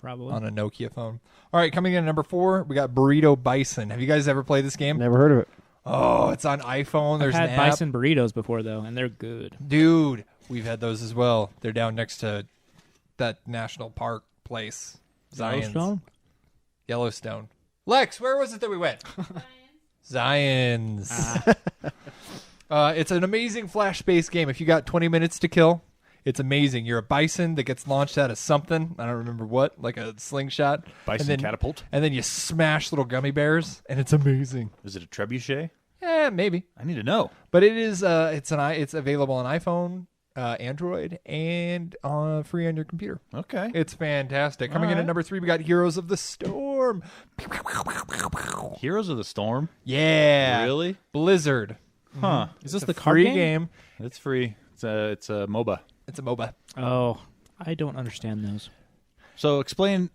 Probably. on a Nokia phone. All right, coming in at number 4, we got Burrito Bison. Have you guys ever played this game? Never heard of it. Oh, it's on iPhone. I've There's had an app. bison burritos before, though, and they're good. Dude, we've had those as well. They're down next to that national park place. Yellowstone? Yellowstone. Lex, where was it that we went? Zions. It's an amazing flash-based game. If you got 20 minutes to kill, it's amazing. You're a bison that gets launched out of something. I don't remember what, like a slingshot. Bison and then, catapult. And then you smash little gummy bears, and it's amazing. Is it a trebuchet? Maybe. I need to know. But it is. It's available on iPhone, Android, and free on your computer. Okay. It's fantastic. Coming in right. at number 3, we got Heroes of the Storm. Heroes of the Storm. Yeah, Really? Blizzard. Huh. Is this It's the a card free game? It's free. It's a MOBA. It's a MOBA. Oh, I don't understand those. So explain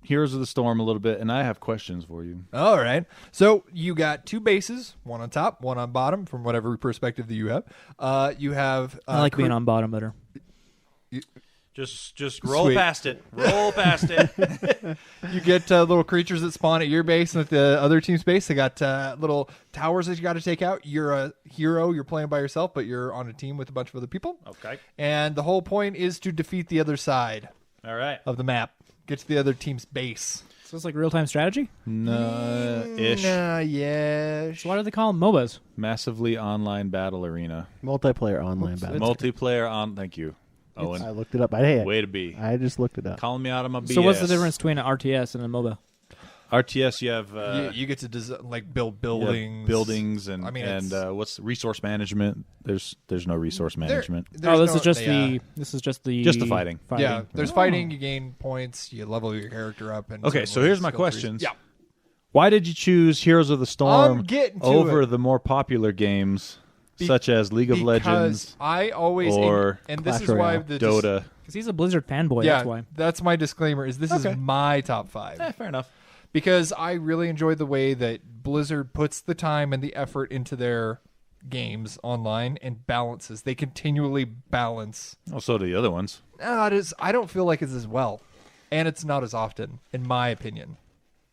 Heroes of the Storm a little bit, and I have questions for you. All right. So you got 2 bases, one on top, one on bottom, from whatever perspective that you have. You have. I like being on bottom better. Just roll Sweet. past it. Roll past it. You get little creatures that spawn at your base and at the other team's base. They got little towers that you got to take out. You're a hero. You're playing by yourself, but you're on a team with a bunch of other people. Okay. And the whole point is to defeat the other side All right. of the map. Get to the other team's base. So it's like real-time strategy? Ish. Yeah. So why do they call them MOBAs? Massively online battle arena. Multiplayer online battle. Multiplayer on. Thank you, Owen. I looked it up. Way to be. I just looked it up. Calling me out on my BS. So what's the difference between an RTS and a MOBA? RTS, you have you get to build buildings. And I mean, what's resource management? There's no resource management. This is just the fighting. Yeah, there's fighting. You gain points. You level your character up. And Okay, so here's my questions. Yeah. Why did you choose Heroes of the Storm I'm getting to over it. the more popular games such as League of Legends Because I always or and this Clash is why Royale. the Dota? Because he's a Blizzard fanboy, yeah, that's why. that's my disclaimer. Is this Okay. is my top 5 Fair enough. because I really enjoy the way that Blizzard puts the time and the effort into their games online and balances. They continually balance. Oh, so do the other ones. I don't feel like it's as well, and it's not as often, in my opinion.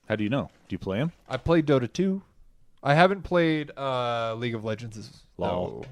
How do you know? Do you play them? I played Dota 2. I haven't played League of Legends. Lol.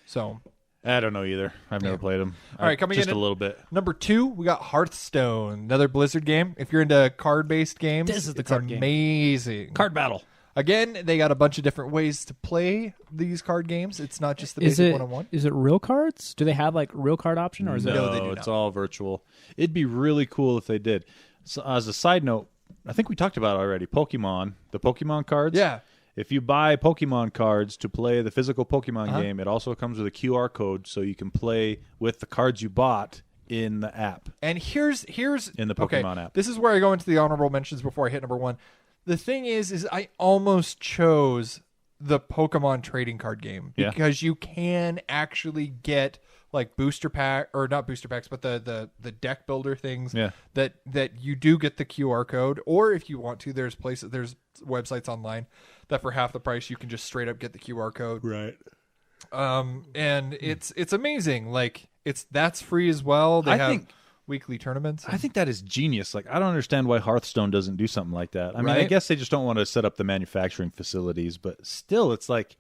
So, I don't know either. I've never played them. All right, coming just in a little bit. number 2, we got Hearthstone, another Blizzard game. If you're into card-based games, This is the it's card game. amazing. Card battle. Again, they got a bunch of different ways to play these card games. It's not just the basic one-on-one. Is it real cards? Do they have like real card option or is it? No, they do it's not. all virtual. It'd be really cool if they did. So, as a side note, I think we talked about it already. Pokemon, the Pokemon cards. Yeah. If you buy Pokemon cards to play the physical Pokemon game, it also comes with a QR code so you can play with the cards you bought in the app. And here's In the Pokemon app. This is where I go into the honorable mentions before I hit number 1. The thing is I almost chose the Pokemon trading card game because you can actually get like booster pack or not booster packs, but the deck builder things. Yeah. That you do get the QR code, or if you want to, there's websites online that for half the price you can just straight up get the QR code. Right. And it's amazing. Like that's free as well. They have weekly tournaments. I think that is genius. Like, I don't understand why Hearthstone doesn't do something like that. I mean, I Right? guess they just don't want to set up the manufacturing facilities, but still, it's like,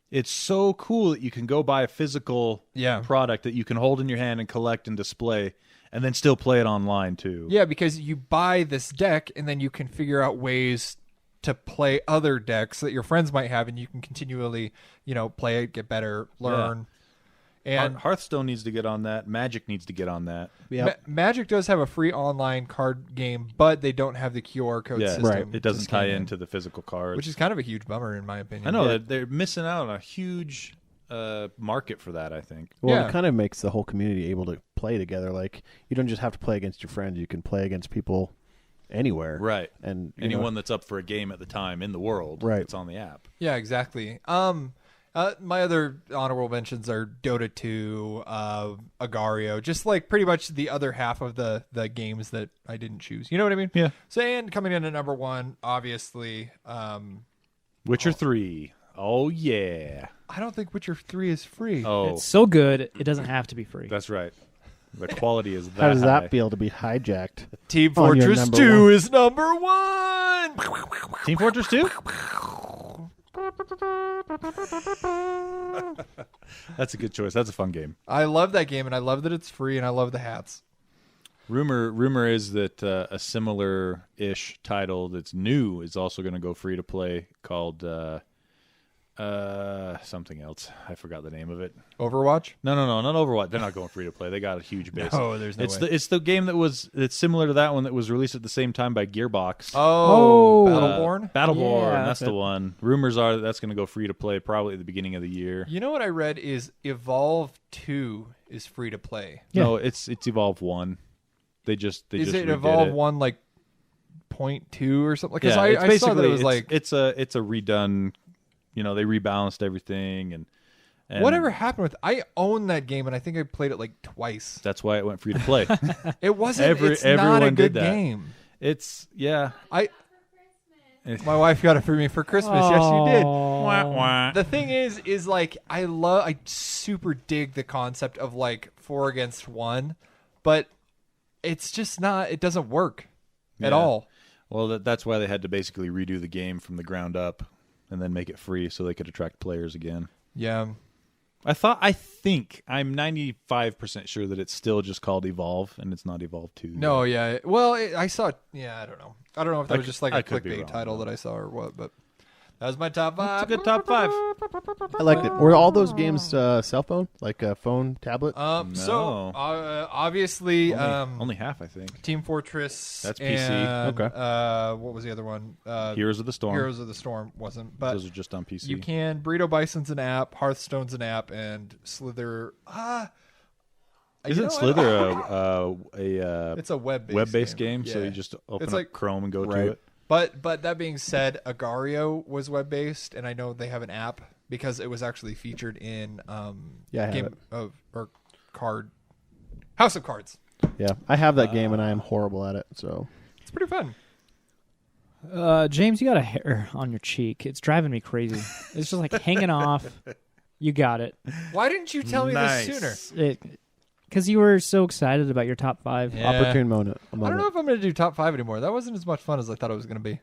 it's so cool that you can go buy a physical product that you can hold in your hand and collect and display, and then still play it online too. Yeah, because you buy this deck and then you can figure out ways to play other decks that your friends might have, and you can continually, play it, get better, learn. And Hearthstone needs to get on that. Magic needs to get on that. Magic does have a free online card game, but they don't have the QR code system. right. It doesn't to scan tie in, into the physical cards. which is kind of a huge bummer in my opinion. I know that they're missing out on a huge market for that, I think. Well, Yeah. it kind of makes the whole community able to play together. Like, you don't just have to play against your friends. You can play against people anywhere. Right. And Anyone that's up for a game at the time in the world, Right. it's on the app. Yeah, exactly. My other honorable mentions are Dota 2, Agario, just like pretty much the other half of the games that I didn't choose. You know what I mean? Yeah. So, and coming in at number 1, obviously, Witcher 3. Oh, yeah. I don't think Witcher 3 is free. Oh, It's so good, it doesn't have to be free. that's right. The quality is that how does high. that feel to be hijacked? Team on your Fortress number 2 one. is number 1. Team Fortress 2? That's a good choice. That's a fun game. I love that game, and I love that it's free, and I love the hats. Rumor is that a similar-ish title that's new is also going to go free to play called something else. I forgot the name of it. Overwatch? No, not Overwatch. They're not going free to play. They got a huge base. No, there's no it's way. it's the game it's similar to that one that was released at the same time by Gearbox. Oh, Oh. Battleborn? Battleborn, Yeah, that's that's the one. Rumors are that's going to go free to play probably at the beginning of the year. You know what I read is Evolve 2 is free to play. Yeah. No, it's Evolve 1. They just Is it redid Evolve it. 1 like 0.2 or something? Because Yeah, it's I saw that it was basically- like it's a redone. They rebalanced everything and whatever happened with. I own that game and I think I played it like twice. That's why it went free to play. It wasn't. It's not a everyone good did that. game. It's My wife got it for me for Christmas. Yes, she did. Wah, wah. The thing is like I super dig the concept of like 4 against 1, but it's just not. It doesn't work at Yeah. all. Well, that's why they had to basically redo the game from the ground up and then make it free so they could attract players again. Yeah. I think I'm 95% sure that it's still just called Evolve and it's not Evolve 2. No, yeah. Well, I saw. Yeah, I don't know. I don't know if that was just like I a could be clickbait wrong, title though. that I saw or what, but that was my top 5. It's a good top 5. I liked it. Were all those games cell phone, like a phone, tablet? So obviously, Only half, I think. Team Fortress. That's PC. And, Okay. What was the other one? Heroes of the Storm. Heroes of the Storm wasn't, but Those are just on PC. you can. Burrito Bison's an app. Hearthstone's an app, and Slither. Isn't Slither a It's a web-based game? So Yeah. you just open It's up like- Chrome and go Right. to it. But that being said, Agario was web based, and I know they have an app because it was actually featured in Yeah, I have game it. of or card House of Cards. Yeah, I have that game and I am horrible at it. So It's pretty fun. James, you got a hair on your cheek. It's driving me crazy. It's just like hanging off. You got it. Why didn't you tell me this sooner? Because you were so excited about your top 5. Yeah. opportune moment. I don't know if I'm going to do top 5 anymore. That wasn't as much fun as I thought it was going to be.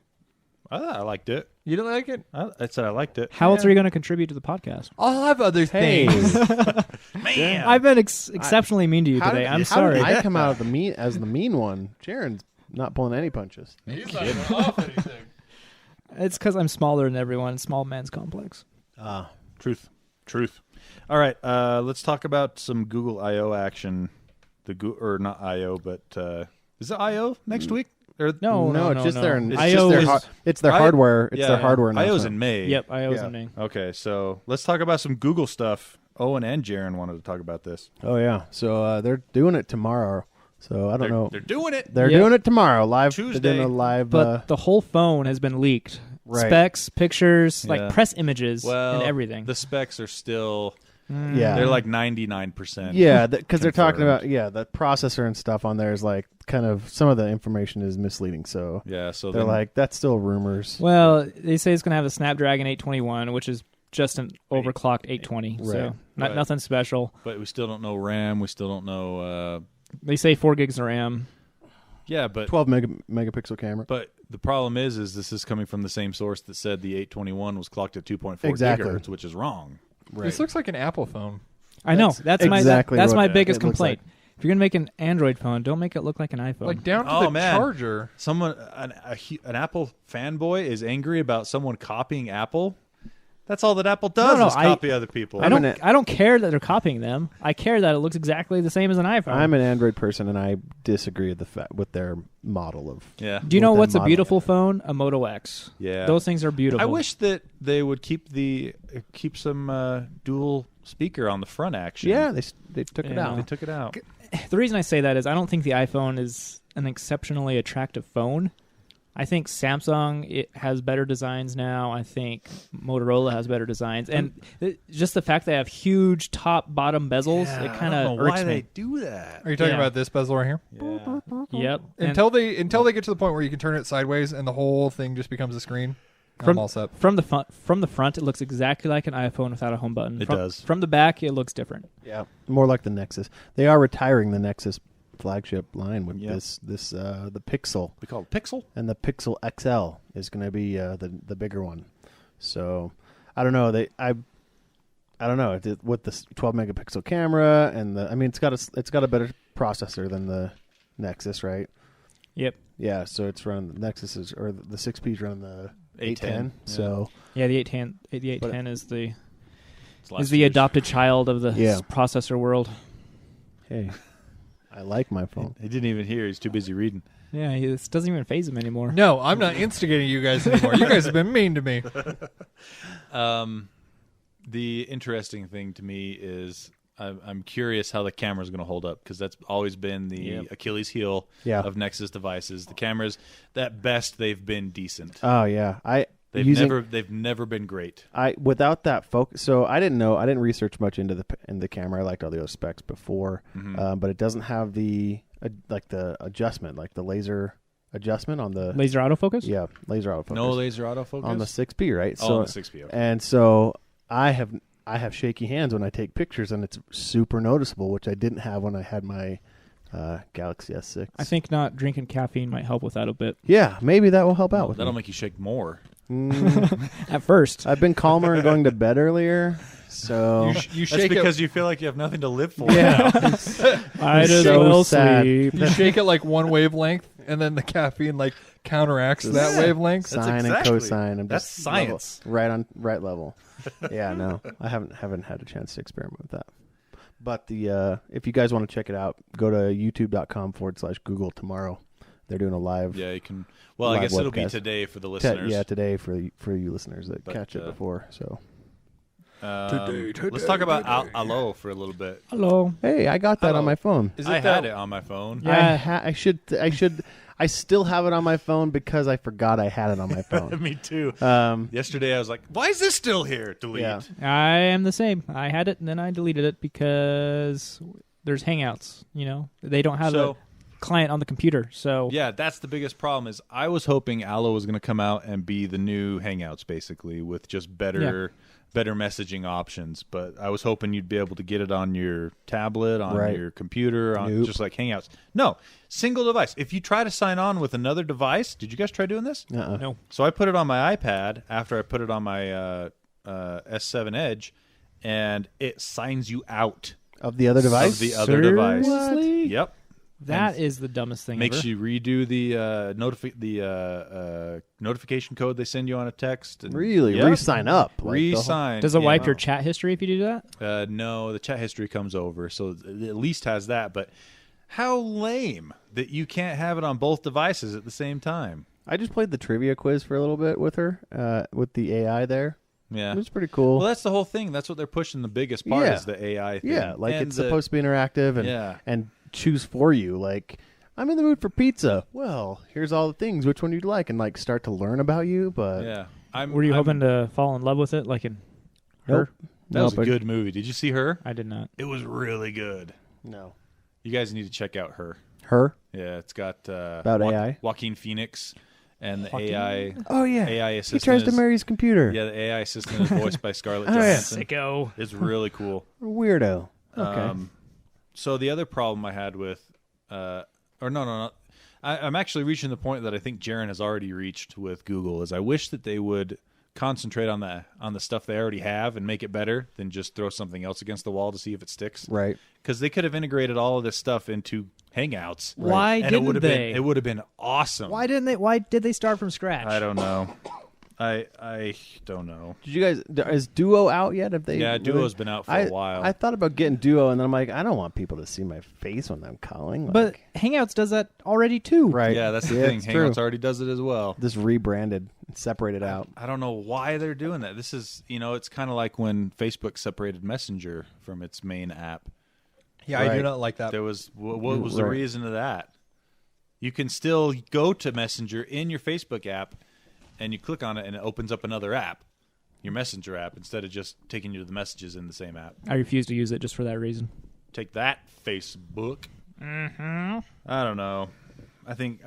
I liked it. You didn't like it? I said I liked it. How else are you going to contribute to the podcast? I'll have other Hey. things. Man. I've been exceptionally mean to you today. I'm How sorry. did I come out of the mean as the mean one? Jaren's not pulling any punches. He's not even off anything. It's because I'm smaller than everyone. Small man's complex. Truth. All right, let's talk about some Google I/O action. Or not I/O, but is it I/O next week? Or No, it's just their. It's I/O just is- their. It's their hardware. It's their hardware. I/O's announcement. in May. Yep, I was Yeah. a name. Okay, so let's talk about some Google stuff. Owen and Jaren wanted to talk about this. Oh yeah. So they're doing it tomorrow. So I don't know. They're doing it. They're Yep. doing it tomorrow. Live. Tuesday. They're doing a live. But the whole phone has been leaked. Right. Specs, pictures, Yeah. like press images, Well, and everything. The specs are still. yeah. They're like 99%. Yeah, because they're talking confirmed. about the processor and stuff on there is like kind of some of the information is misleading. So Yeah, so they're then, like that's still rumors. Well, they say it's going to have a Snapdragon 821, which is just an overclocked 820. Right. So Right. nothing special. but we still don't know RAM. We still don't know. They say 4 gigs of RAM. Yeah, but 12 megapixel camera. But the problem is this is coming from the same source that said the 821 was clocked at 2.4 Exactly. gigahertz, which is wrong. Right. This looks like an Apple phone. I know. That's That's exactly my what biggest it looks complaint. If you're going to make an Android phone, don't make it look like an iPhone. Like down to Oh, the man. charger. Someone, an Apple fanboy, is angry about someone copying Apple. That's all that Apple does No, is copy other people. I don't care that they're copying them. I care that it looks exactly the same as an iPhone. I'm an Android person, and I disagree with their model of. Yeah, Do you know with what's that a model. beautiful phone? A Moto X. yeah. Those things are beautiful. I wish that they would keep some dual speaker on the front action. Yeah, they took it Yeah. out. They took it out. The reason I say that is I don't think the iPhone is an exceptionally attractive phone. I think Samsung has better designs now. I think Motorola has better designs, and just the fact they have huge top-bottom bezels, it kind of irks why me. they do that. Are you talking Yeah. about this bezel right here? Yeah. Yep. And Until they get to the point where you can turn it sideways and the whole thing just becomes a screen. I'm From- all set. from the front, it looks exactly like an iPhone without a home button. It does. From the back, it looks different. Yeah, more like the Nexus. They are retiring the Nexus flagship line with Yep. the Pixel, We call it Pixel. and the Pixel XL is going to be the bigger one. So I don't know. I don't know with the 12 megapixel camera and it's got a better processor than the Nexus, right? Yep. Yeah, so it's running the Nexus or the 6P's running the 810. Yeah. So Yeah, the 810 is It's last the year's. adopted child of the Yeah. processor world. hey, I like my phone. He didn't even hear. He's too busy reading. Yeah, it doesn't even phase him anymore. No, I'm not instigating you guys anymore. You guys have been mean to me. The interesting thing to me is I'm curious how the camera's going to hold up, because that's always been the Achilles heel Yeah. of Nexus devices. The cameras, at best, they've been decent. Oh yeah, They've never been great. Without that focus. So I didn't research much into the camera. I liked all the other specs before, but it doesn't have the adjustment, like the laser adjustment on the Laser autofocus? yeah laser autofocus. No laser autofocus on the 6P, right? Oh, on the 6P. Okay. And so I have shaky hands when I take pictures, and it's super noticeable, which I didn't have when I had my Galaxy S6. I think not drinking caffeine might help with that a bit. Yeah, maybe that will help out with That'll me. make you shake more. At first. I've been calmer and going to bed earlier, So You That's shake because it. you feel like you have nothing to live for. yeah, I just so will sad. sleep. You shake it like one wavelength, and then the caffeine like counteracts that wavelength. That's sine exactly- and cosine. I'm that's just science. right level. Yeah, no, I haven't had a chance to experiment with that. But if you guys want to check it out, go to youtube.com/Google tomorrow. They're doing a live. Yeah, you can. Well, I Live guess it'll be webcast. today for the listeners. Today for you listeners that But, catch it before. So Let's talk about Allo for a little bit. Hello. hey, I got that Hello. on my phone. Is I it that? had it on my phone. Yeah. I still have it on my phone because I forgot I had it on my phone. Me too. Um, Yesterday I was like, "Why is this still here?" Delete. Yeah. I am the same. I had it and then I deleted it because there's Hangouts. You know, they don't have So- a client on the computer. So Yeah, that's the biggest problem. Is I was hoping Allo was going to come out and be the new Hangouts, basically, with just better messaging options. But I was hoping you'd be able to get it on your tablet, on Right. your computer, on Nope. just like Hangouts. No, single device. If you try to sign on with another device, did you guys try doing this? no. So I put it on my iPad after I put it on my S7 Edge, and it signs you out of the other device. of the other device. Seriously? Yep. That And is the dumbest thing Makes ever. you redo the notification code they send you on a text. And, Really? Yep. Re-sign up. Like the whole- Re-sign. Does it yeah. wipe your chat history if you do that? No, the chat history comes over, so it at least has that. But how lame that you can't have it on both devices at the same time. I just played the trivia quiz for a little bit with her, with the AI there. Yeah. It was pretty cool. Well, that's the whole thing. That's what they're pushing. The biggest part Yeah. is the AI thing. yeah, like And it's supposed to be interactive and Yeah. and choose for you. Like, I'm in the mood for pizza. Well, here's all the things. Which one you'd like, and like start to learn about you. But Yeah. Were you hoping to fall in love with it like in nope. Her? That was a Nope, good movie. Did you see Her? I did not. It was really good. No. You guys need to check out Her. Her? Yeah, it's got About AI? Joaquin Phoenix and the Joaquin? AI Oh yeah. AI He assistant. tries to is- marry his computer. Yeah, the AI assistant is voiced by Scarlett Oh, yeah. Johansson. Sicko. It's really cool. Weirdo. Okay. So the other problem I had with, no. I'm actually reaching the point that I think Jaren has already reached with Google. Is I wish that they would concentrate on the stuff they already have and make it better than just throw something else against the wall to see if it sticks. Right. Because they could have integrated all of this stuff into Hangouts. Why And didn't it would have they? been it would have been awesome. Why didn't they? Why did they start from scratch? I don't know. I don't know. Did you guys? Is Duo out yet? Have they? Yeah, really- Duo's been out for a while. I thought about getting Duo, and then I'm like, I don't want people to see my face when I'm calling. But Like, Hangouts does that already too. right? Yeah, that's the thing. it's Hangouts true. already does it as well. Just rebranded, separated out. I don't know why they're doing that. This is, it's kind of like when Facebook separated Messenger from its main app. Yeah, I do Right. not like that. There was what was the Right. reason of that? You can still go to Messenger in your Facebook app, and you click on it, and it opens up another app, your Messenger app, instead of just taking you to the messages in the same app. I refuse to use it just for that reason. Take that, Facebook. Mm-hmm. I don't know. I think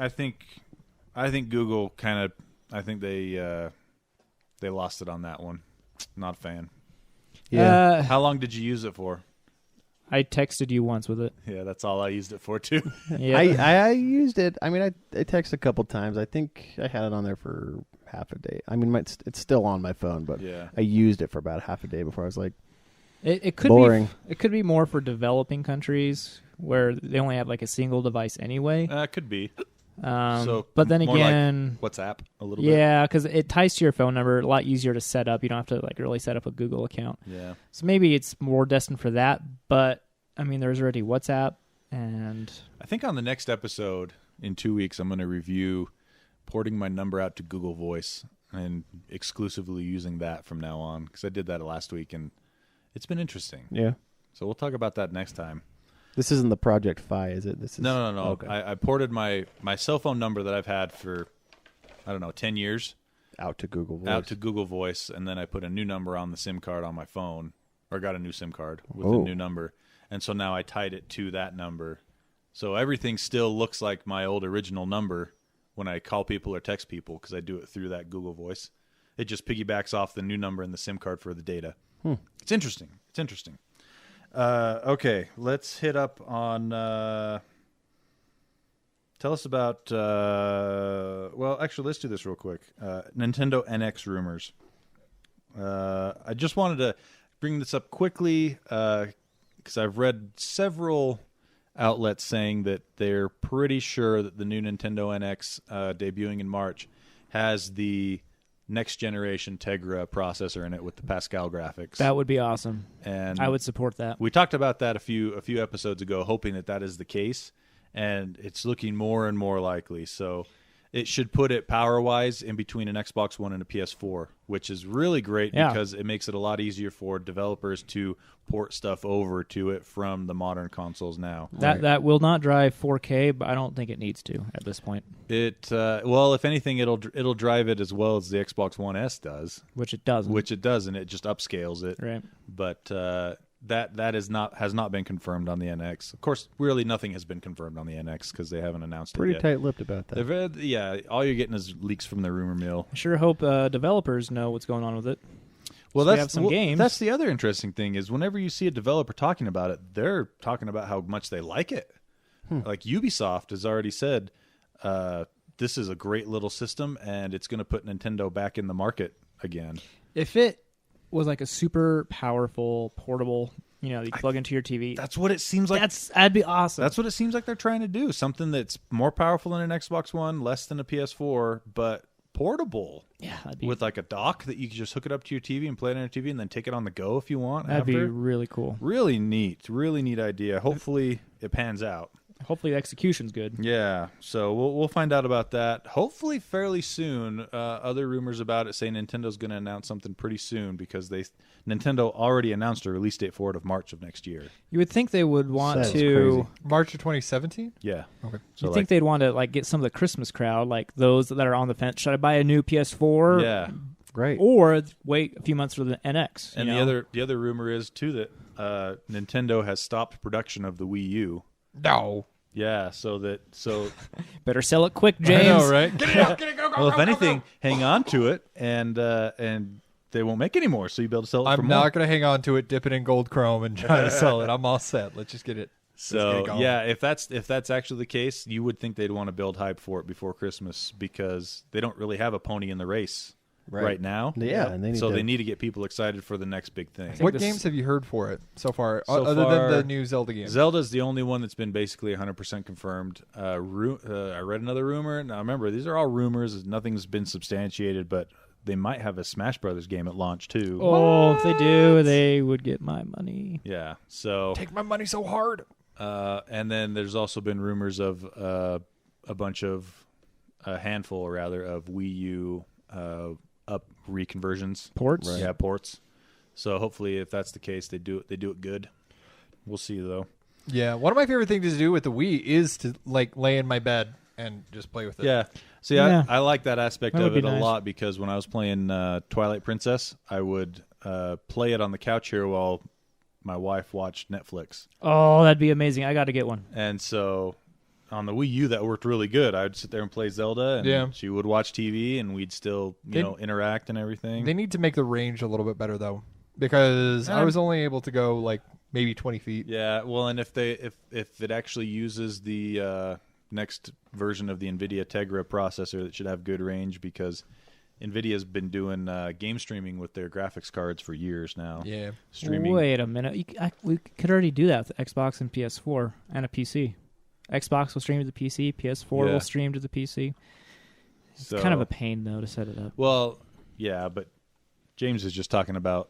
Google kind of. I think they lost it on that one. Not a fan. Yeah. How long did you use it for? I texted you once with it. Yeah, that's all I used it for too. Yeah. I used it. I mean, I texted a couple times. I think I had it on there for half a day. I mean, it's still on my phone, but Yeah. I used it for about half a day before I was like, It could boring. be. It could be more for developing countries where they only have like a single device anyway. Could be. But then more like again, WhatsApp a little bit. yeah, because it ties to your phone number. A lot easier to set up. You don't have to like really set up a Google account. Yeah. So maybe it's more destined for that. But I mean, there's already WhatsApp, and I think on the next episode in 2 weeks, I'm going to review porting my number out to Google Voice and exclusively using that from now on, because I did that last week and it's been interesting. yeah. So we'll talk about that next time. This isn't the Project Fi, is it? This is No. Okay. I ported my cell phone number that I've had for, 10 years out to Google Voice. out to Google Voice, and then I put a new number on the SIM card on my phone, or got a new SIM card with a Oh. new number. And so now I tied it to that number. So everything still looks like my old original number when I call people or text people, because I do it through that Google Voice. It just piggybacks off the new number and the SIM card for the data. It's interesting. Okay, let's hit up on... tell us about... well, actually, let's do this real quick. Nintendo NX rumors. I just wanted to bring this up quickly because I've read several outlets saying that they're pretty sure that the new Nintendo NX debuting in March has the next generation Tegra processor in it with the Pascal graphics. That would be awesome. And I would support that. we talked about that a few episodes ago, hoping that is the case, and it's looking more and more likely. So it should put it power-wise in between an Xbox One and a PS4, which is really great because it makes it a lot easier for developers to port stuff over to it from the modern consoles now. That will not drive 4K, but I don't think it needs to at this point. It well, if anything, it'll drive it as well as the Xbox One S does, Which it doesn't. which it does, and it just upscales it. Right. But that has not been confirmed on the NX. Of course, really nothing has been confirmed on the NX because they haven't announced Pretty it yet. tight-lipped about that. Yeah, all you're getting is leaks from the rumor mill. I sure hope developers know what's going on with it. Well, So we have some games. That's the other interesting thing is whenever you see a developer talking about it, they're talking about how much they like it. Like Ubisoft has already said, this is a great little system, and it's going to put Nintendo back in the market again. If it was like a super powerful portable, you plug into your TV. That's what it seems like. That'd be awesome. That's what it seems like they're trying to do. Something that's more powerful than an Xbox One, less than a PS4, but portable. Yeah, that'd be, With like a dock that you can just hook it up to your TV and play it on your TV and then take it on the go if you want. that'd after. be really cool. Really neat idea. Hopefully it pans out. Hopefully the execution's good. Yeah, so we'll find out about that. Hopefully fairly soon. Other rumors about it say Nintendo's going to announce something pretty soon because Nintendo already announced a release date for it of March of next year. You would think they would want Sounds to. crazy. March of 2017? Yeah. Okay. So You think they'd want to get some of the Christmas crowd, like those that are on the fence. Should I buy a new PS4? yeah. Right. Or wait a few months for the NX? And the other rumor is too that Nintendo has stopped production of the Wii U. No. Yeah, so Better sell it quick, James. I know, right? Get it out, get it, go, go, well, go, if go, anything, go. hang on to it and they won't make any more, so you'll be able to sell it for I'm more. not going to hang on to it, dip it in gold chrome, and try to sell it. I'm all set. Let's just get it. So going. yeah, if that's actually the case, you would think they'd want to build hype for it before Christmas because they don't really have a pony in the race right now. Yeah, and they need to get people excited for the next big thing. What this- games have you heard for it so far, So other far, than the new Zelda game? Zelda's the only one that's been basically 100% confirmed. I read another rumor. Now remember, these are all rumors. Nothing's been substantiated, but they might have a Smash Brothers game at launch too. Oh, if they do, they would get my money. Yeah. So Take my money so hard. and then there's also been rumors of a handful rather of Wii U up reconversions. Ports? Yeah, ports. So hopefully if that's the case, they do it good. We'll see though. Yeah, one of my favorite things to do with the Wii is to lay in my bed and just play with it. Yeah. See, Yeah. I like that aspect That would of be it a nice. lot because when I was playing Twilight Princess, I would play it on the couch here while my wife watched Netflix. Oh, that'd be amazing. I got to get one. And so on the Wii U, that worked really good. I would sit there and play Zelda, and Yeah. she would watch TV, and we'd still, interact and everything. They need to make the range a little bit better though, because I was only able to go maybe 20 feet. Yeah, well, and if it actually uses the next version of the NVIDIA Tegra processor, that should have good range because NVIDIA's been doing game streaming with their graphics cards for years now. Yeah. Streaming. Wait a minute. We could already do that with Xbox and PS4 and a PC. Xbox will stream to the PC. PS4 Yeah. will stream to the PC. It's kind of a pain, though, to set it up. Well, yeah, but James is just talking about...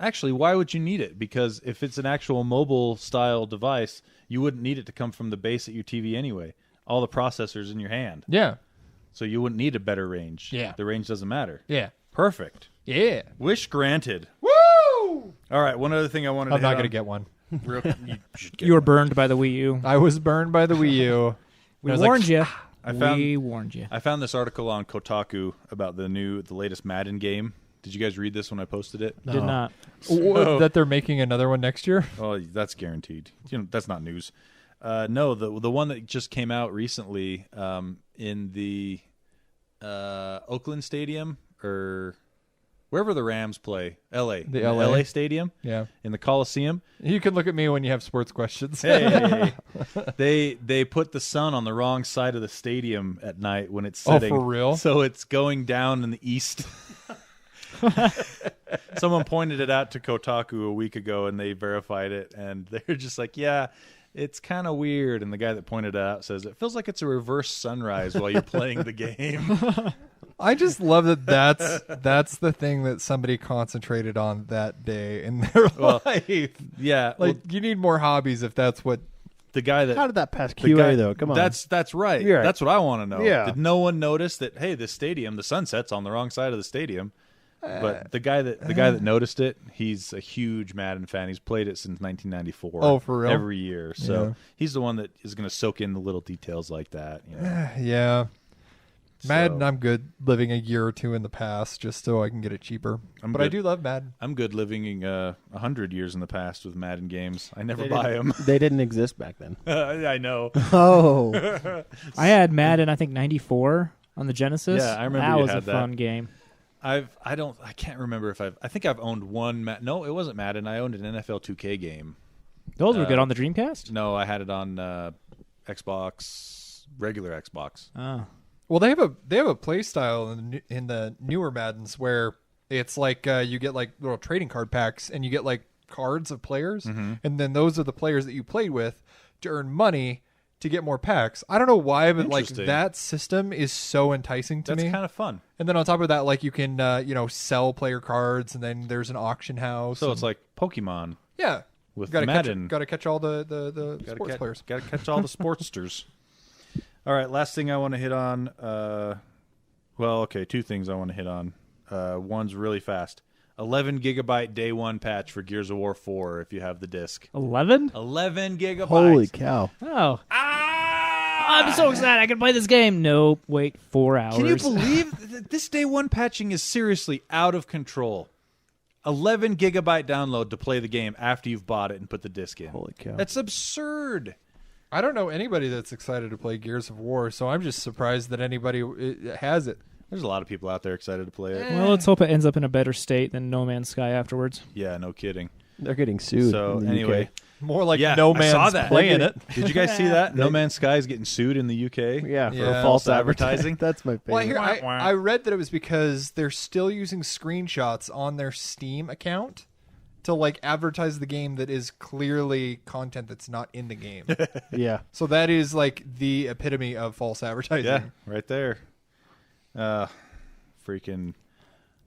Actually, why would you need it? Because if it's an actual mobile-style device, you wouldn't need it to come from the base at your TV anyway. All the processors in your hand. Yeah. So you wouldn't need a better range. Yeah. The range doesn't matter. Yeah. Perfect. Yeah. Wish granted. Woo! All right, one other thing I wanted to I'm not hit going to on. get one. You should get You were one. burned by the Wii U. I was burned by the Wii U. We I was like, warned you. I warned you. I found this article on Kotaku about the latest Madden game. Did you guys read this when I posted it? Did not. That they're making another one next year. Oh, that's guaranteed. That's not news. No, the one that just came out recently in the Oakland Stadium or wherever the Rams play, L.A. The In LA. Stadium Yeah. in the Coliseum. You can look at me when you have sports questions. Hey, they put the sun on the wrong side of the stadium at night when it's Oh, setting. for real? So it's going down in the east. Someone pointed it out to Kotaku a week ago, and they verified it, and they're just like, yeah, it's kind of weird. And the guy that pointed it out says, it feels like it's a reverse sunrise while you're playing the game. I just love that that's the thing that somebody concentrated on that day in their life. Yeah. Like, you need more hobbies if that's what... The guy that... How did that pass QA, though? Come on. That's right. You're right. That's what I want to know. Yeah. Did no one notice that, hey, this stadium, the sunset's on the wrong side of the stadium? But the guy that noticed it, he's a huge Madden fan. He's played it since 1994. Oh, for real? Every year. So Yeah. he's the one that is going to soak in the little details like that. You know? Yeah. Madden, So- I'm good living a year or two in the past just so I can get it cheaper. But I good. do love Madden. I'm good living 100 years in the past with Madden games. I never They buy didn't- them. They didn't exist back then. I know. Oh. I had Madden, I think 94 on the Genesis. Yeah, I remember that you was had a that. fun game. I can't remember if I think I've owned one. No, it wasn't Madden. I owned an NFL 2K game. Those were good on the Dreamcast. No, I had it on Xbox, regular Xbox. Oh. Well, they have a play style in the newer Maddens where it's like you get like little trading card packs and you get like cards of players, and then those are the players that you played with to earn money to get more packs. I don't know why, but like Interesting. that system is so enticing to That's me. kind of fun. And then on top of that, like you can sell player cards, and then there's an auction house. So and- it's like Pokemon yeah, with gotta Madden. Got to catch all the sports players. Got to catch all the sportsters. All right, last thing I want to hit on. Two things I want to hit on. One's really fast. 11 gigabyte day one patch for Gears of War 4 if you have the disc. 11? 11 gigabytes. Holy cow. Oh. Ah! I'm so excited. I can play this game. Nope. Wait 4 hours. Can you believe that this day one patching is seriously out of control? 11 gigabyte download to play the game after you've bought it and put the disc in. Holy cow. That's absurd. I don't know anybody that's excited to play Gears of War, so I'm just surprised that anybody has it. There's a lot of people out there excited to play it. Well, let's hope it ends up in a better state than No Man's Sky afterwards. Yeah, no kidding. They're getting sued. So in the anyway, UK. More like yeah, No I saw Man's that. playing it. Did you guys see that? No Man's Sky is getting sued in the UK. Yeah, for Yeah. false False advertising. advertising. That's my Well, favorite. here, I read that it was because they're still using screenshots on their Steam account to like advertise the game that is clearly content that's not in the game. Yeah. So that is like the epitome of false advertising. Yeah, right there. Freaking,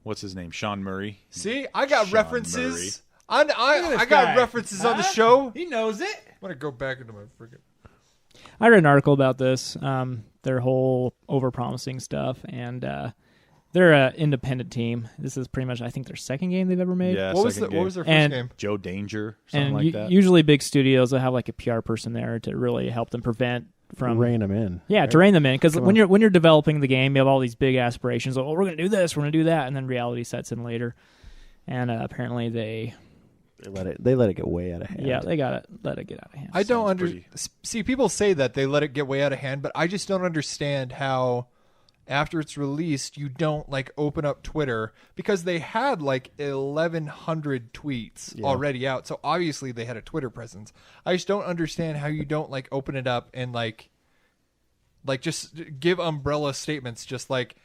what's his name? Sean Murray. See, I got Sean references. Murray. I got references on the show. He knows it. I'm gonna go back into my freaking. I read an article about this, their whole over-promising stuff, and they're an independent team. This is pretty much, I think, their second game they've ever made. Yeah, What was second game. their first And- game? Joe Danger, something And like that. usually big studios will have like a PR person there to really help them prevent from Rein them in. Yeah, to rein them in, because Come when on. you're developing the game, you have all these big aspirations. Like, oh, we're going to do this, we're going to do that, and then reality sets in later. And apparently they They let it get way out of hand. let it get out of hand. I don't Sounds understand. See, people say that they let it get way out of hand, but I just don't understand how, after it's released, you don't like open up Twitter, because they had like 1,100 tweets already out. So obviously they had a Twitter presence. I just don't understand how you don't like open it up and like just give umbrella statements, just like,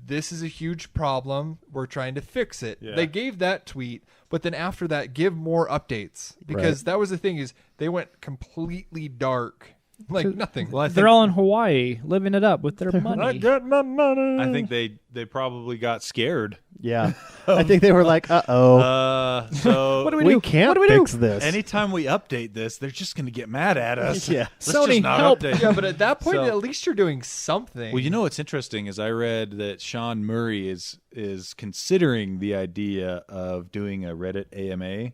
this is a huge problem, we're trying to fix it. Yeah. They gave that tweet, but then after that, give more updates, because that was the thing, is they went completely dark, like nothing. Well, I think, They're all in Hawaii, living it up with their money. got my money. I think they probably got scared. Yeah. I think they were like, uh-oh. So What do we we do? can't What do we do? fix this. anytime we update this, they're just going to get mad at us. Yeah. Let's Sony, just not help. update. Yeah, but at that point, So- at least you're doing something. Well, you know what's interesting is I read that Sean Murray is considering the idea of doing a Reddit AMA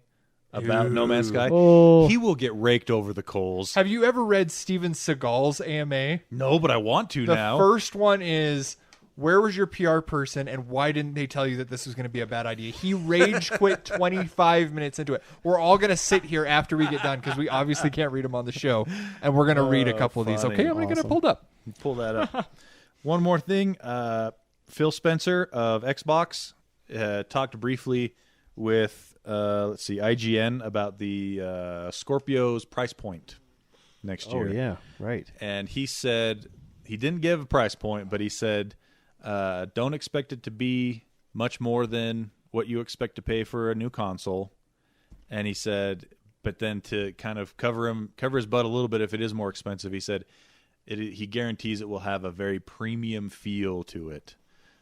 about No Man's Sky. Oh. He will get raked over the coals. Have you ever read Steven Seagal's AMA? No, but I want to The now. first one is, where was your PR person and why didn't they tell you that this was going to be a bad idea? He rage quit 25 minutes into it. We're all going to sit here after we get done, because we obviously can't read them on the show, and we're going to read a couple of these. funny. Okay, I'm going to get it pulled up. Pull that up. One more thing. Phil Spencer of Xbox talked briefly with IGN about the Scorpio's price point next year. Oh, yeah. Right. And he said he didn't give a price point, but he said don't expect it to be much more than what you expect to pay for a new console, and he said, but then to kind of cover his butt a little bit if it is more expensive, he said he guarantees it will have a very premium feel to it.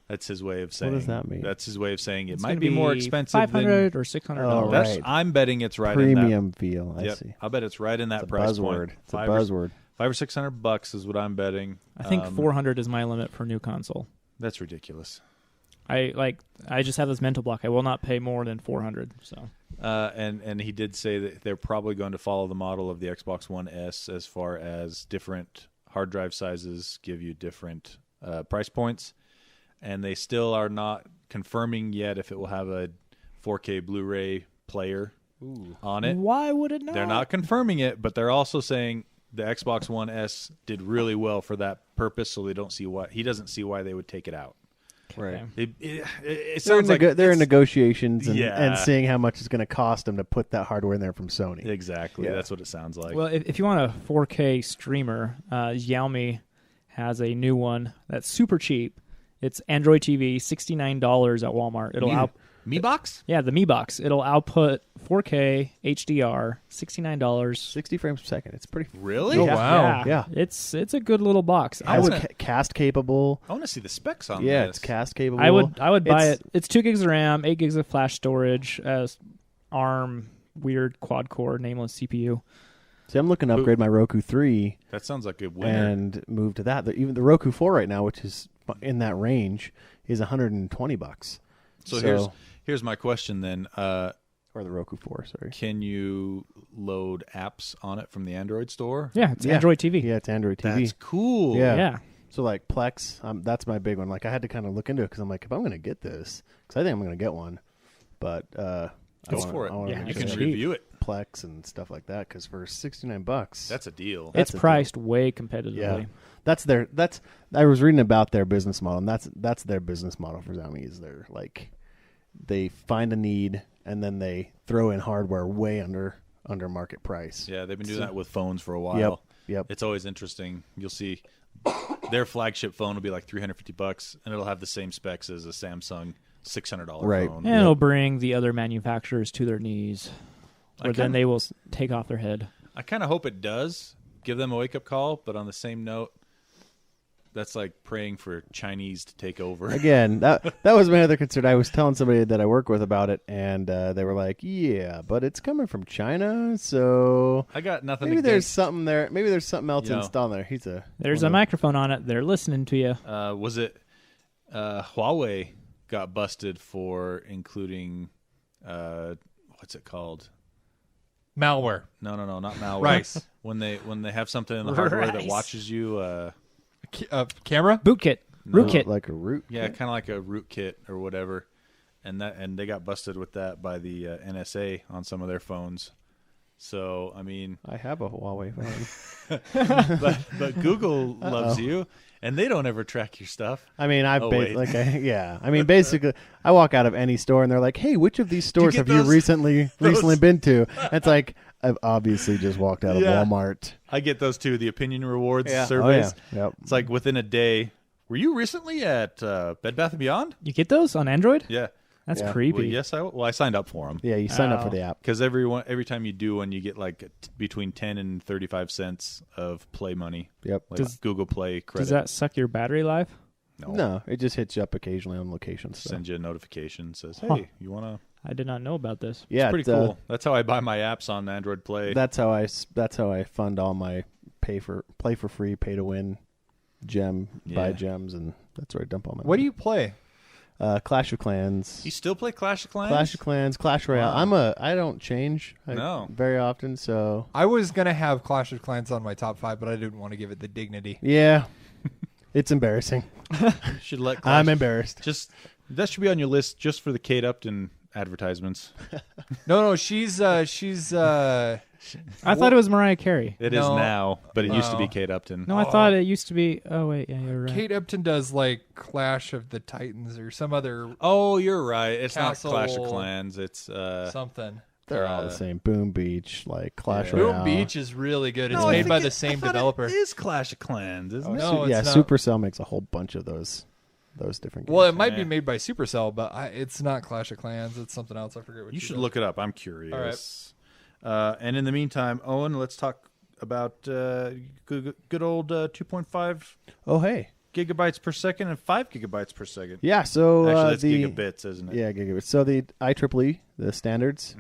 That's his way of saying. What does that mean? That's his way of saying it It's might gonna be more expensive $500 than or $600. Oh, that's. right. I'm betting it's right in that. Premium feel. I see. I bet it's right in that It's a price buzzword. point. It's a buzzword. $500 or $600 is what I'm betting. I think 400 is my limit for new console. That's ridiculous. I just have this mental block. I will not pay more than 400. So. And he did say that they're probably going to follow the model of the Xbox One S as far as different hard drive sizes give you different price points. And they still are not confirming yet if it will have a 4K Blu-ray player on it. Why would it not? They're not confirming it, but they're also saying the Xbox One S did really well for that purpose, so he doesn't see why they would take it out. Right. It sounds like they're in negotiations and, Yeah. and seeing how much it's going to cost them to put that hardware in there from Sony. Exactly. Yeah. That's what it sounds like. Well, if you want a 4K streamer, Xiaomi has a new one that's super cheap. It's Android TV, $69 at Walmart. It'll Mi Box? Yeah, the Mi Box. It'll output 4K HDR, $69. 60 frames per second. It's pretty. Really? Oh, wow. Yeah. It's a good little box. Has cast capable. I want to see the specs on Yeah, this. it's cast capable. I would buy It's- it. It's 2 gigs of RAM, 8 gigs of flash storage, ARM weird quad core nameless CPU. See, I'm looking to upgrade my Roku 3 That sounds like a winner. and move to that. Even the Roku 4 right now, which is in that range, is $120. So here's my question then. Or the Roku 4, sorry. Can you load apps on it from the Android store? Yeah, it's Android TV. Yeah, it's Android TV. That's cool. Yeah. Yeah. So like Plex, that's my big one. Like I had to kind of look into it because I'm like, if I'm going to get this, because I think I'm going to get one, but Go for it. Yeah, You it's can cheap. review it. Plex and stuff like that. Because for $69, That's a deal. That's It's a priced way competitively. Yeah, I was reading about their business model, and that's their business model for Xiaomi. Is they find a need and then they throw in hardware way under market price. Yeah, they've been doing that with phones for a while. Yep. It's always interesting. You'll see their flagship phone will be like $350, and it'll have the same specs as a Samsung $600 Right. phone. And it'll bring the other manufacturers to their knees, or then they will take off their head. I kind of hope it does give them a wake-up call, but on the same note, that's like praying for Chinese to take over. Again, that was my other concern. I was telling somebody that I work with about it, and they were like, "Yeah, but it's coming from China, so I got nothing maybe there's against... something there. Maybe there's something else Yo. installed there." There's a microphone on it. They're listening to you. Was it Huawei got busted for including what's it called? Malware. No, not malware. Rice. When they have something in the hardware that Rice. watches you. Camera? Bootkit. Rootkit. like a root. Yeah, kind of like a rootkit or whatever, and they got busted with that by the NSA on some of their phones. So I mean, I have a Huawei phone. but Google loves you, and they don't ever track your stuff. I mean, wait. I mean, basically, I walk out of any store and they're like, "Hey, which of these stores get have you those- recently been to?" It's like I've obviously just walked out of Yeah. Walmart. I get those too, the opinion rewards Yeah. surveys. Oh, yeah. Yep. It's like within a day. Were you recently at Bed Bath & Beyond? You get those on Android? Yeah. That's Yeah. creepy. Well, yes, I signed up for them. Yeah, you sign up for Oh. the app. Because every time you do one, you get like between 10 and 35 cents of Play money, Yep. like Google Play credit. Does that suck your battery life? No, it just hits you up occasionally on location stuff. Send you a notification, says, "Hey, Huh. you want to?" I did not know about this. Yeah, It's pretty cool. That's how I buy my apps on Android Play. That's how I fund all my play for free, pay to win, buy gems, and that's where I dump all my. What do you play? Clash of Clans. You still play Clash of Clans? Clash of Clans, Clash Royale. Wow. I don't change very often, so I was going to have Clash of Clans on my top 5, but I didn't want to give it the dignity. yeah, it's embarrassing. Should let Clash. I'm embarrassed. Just that should be on your list just for the Kate Upton advertisements. No, she's I thought it was Mariah Carey. It is No. now, but it used to be No. Kate Upton. No, I thought it used to be. Oh wait, yeah, you're right. Kate Upton does like Clash of the Titans or some other Oh, you're right. It's Castle- not Clash of Clans. It's something. They're all the same. Boom Beach, like Clash Yeah. Royale. Boom Beach is really good. It's No, I made think by the same developer. It is Clash of Clans, isn't it? No, yeah, it's not. Supercell makes a whole bunch of those those different games. Well, it might be Yeah. made by Supercell, but it's not Clash of Clans. It's something else. I forget what You should did. look it up. I'm curious. And in the meantime, Owen, let's talk about good old 2.5 Oh, hey. gigabytes per second and 5 gigabytes per second. Yeah, so Actually, that's the gigabits, isn't it? Yeah, gigabits. So the IEEE, the standards,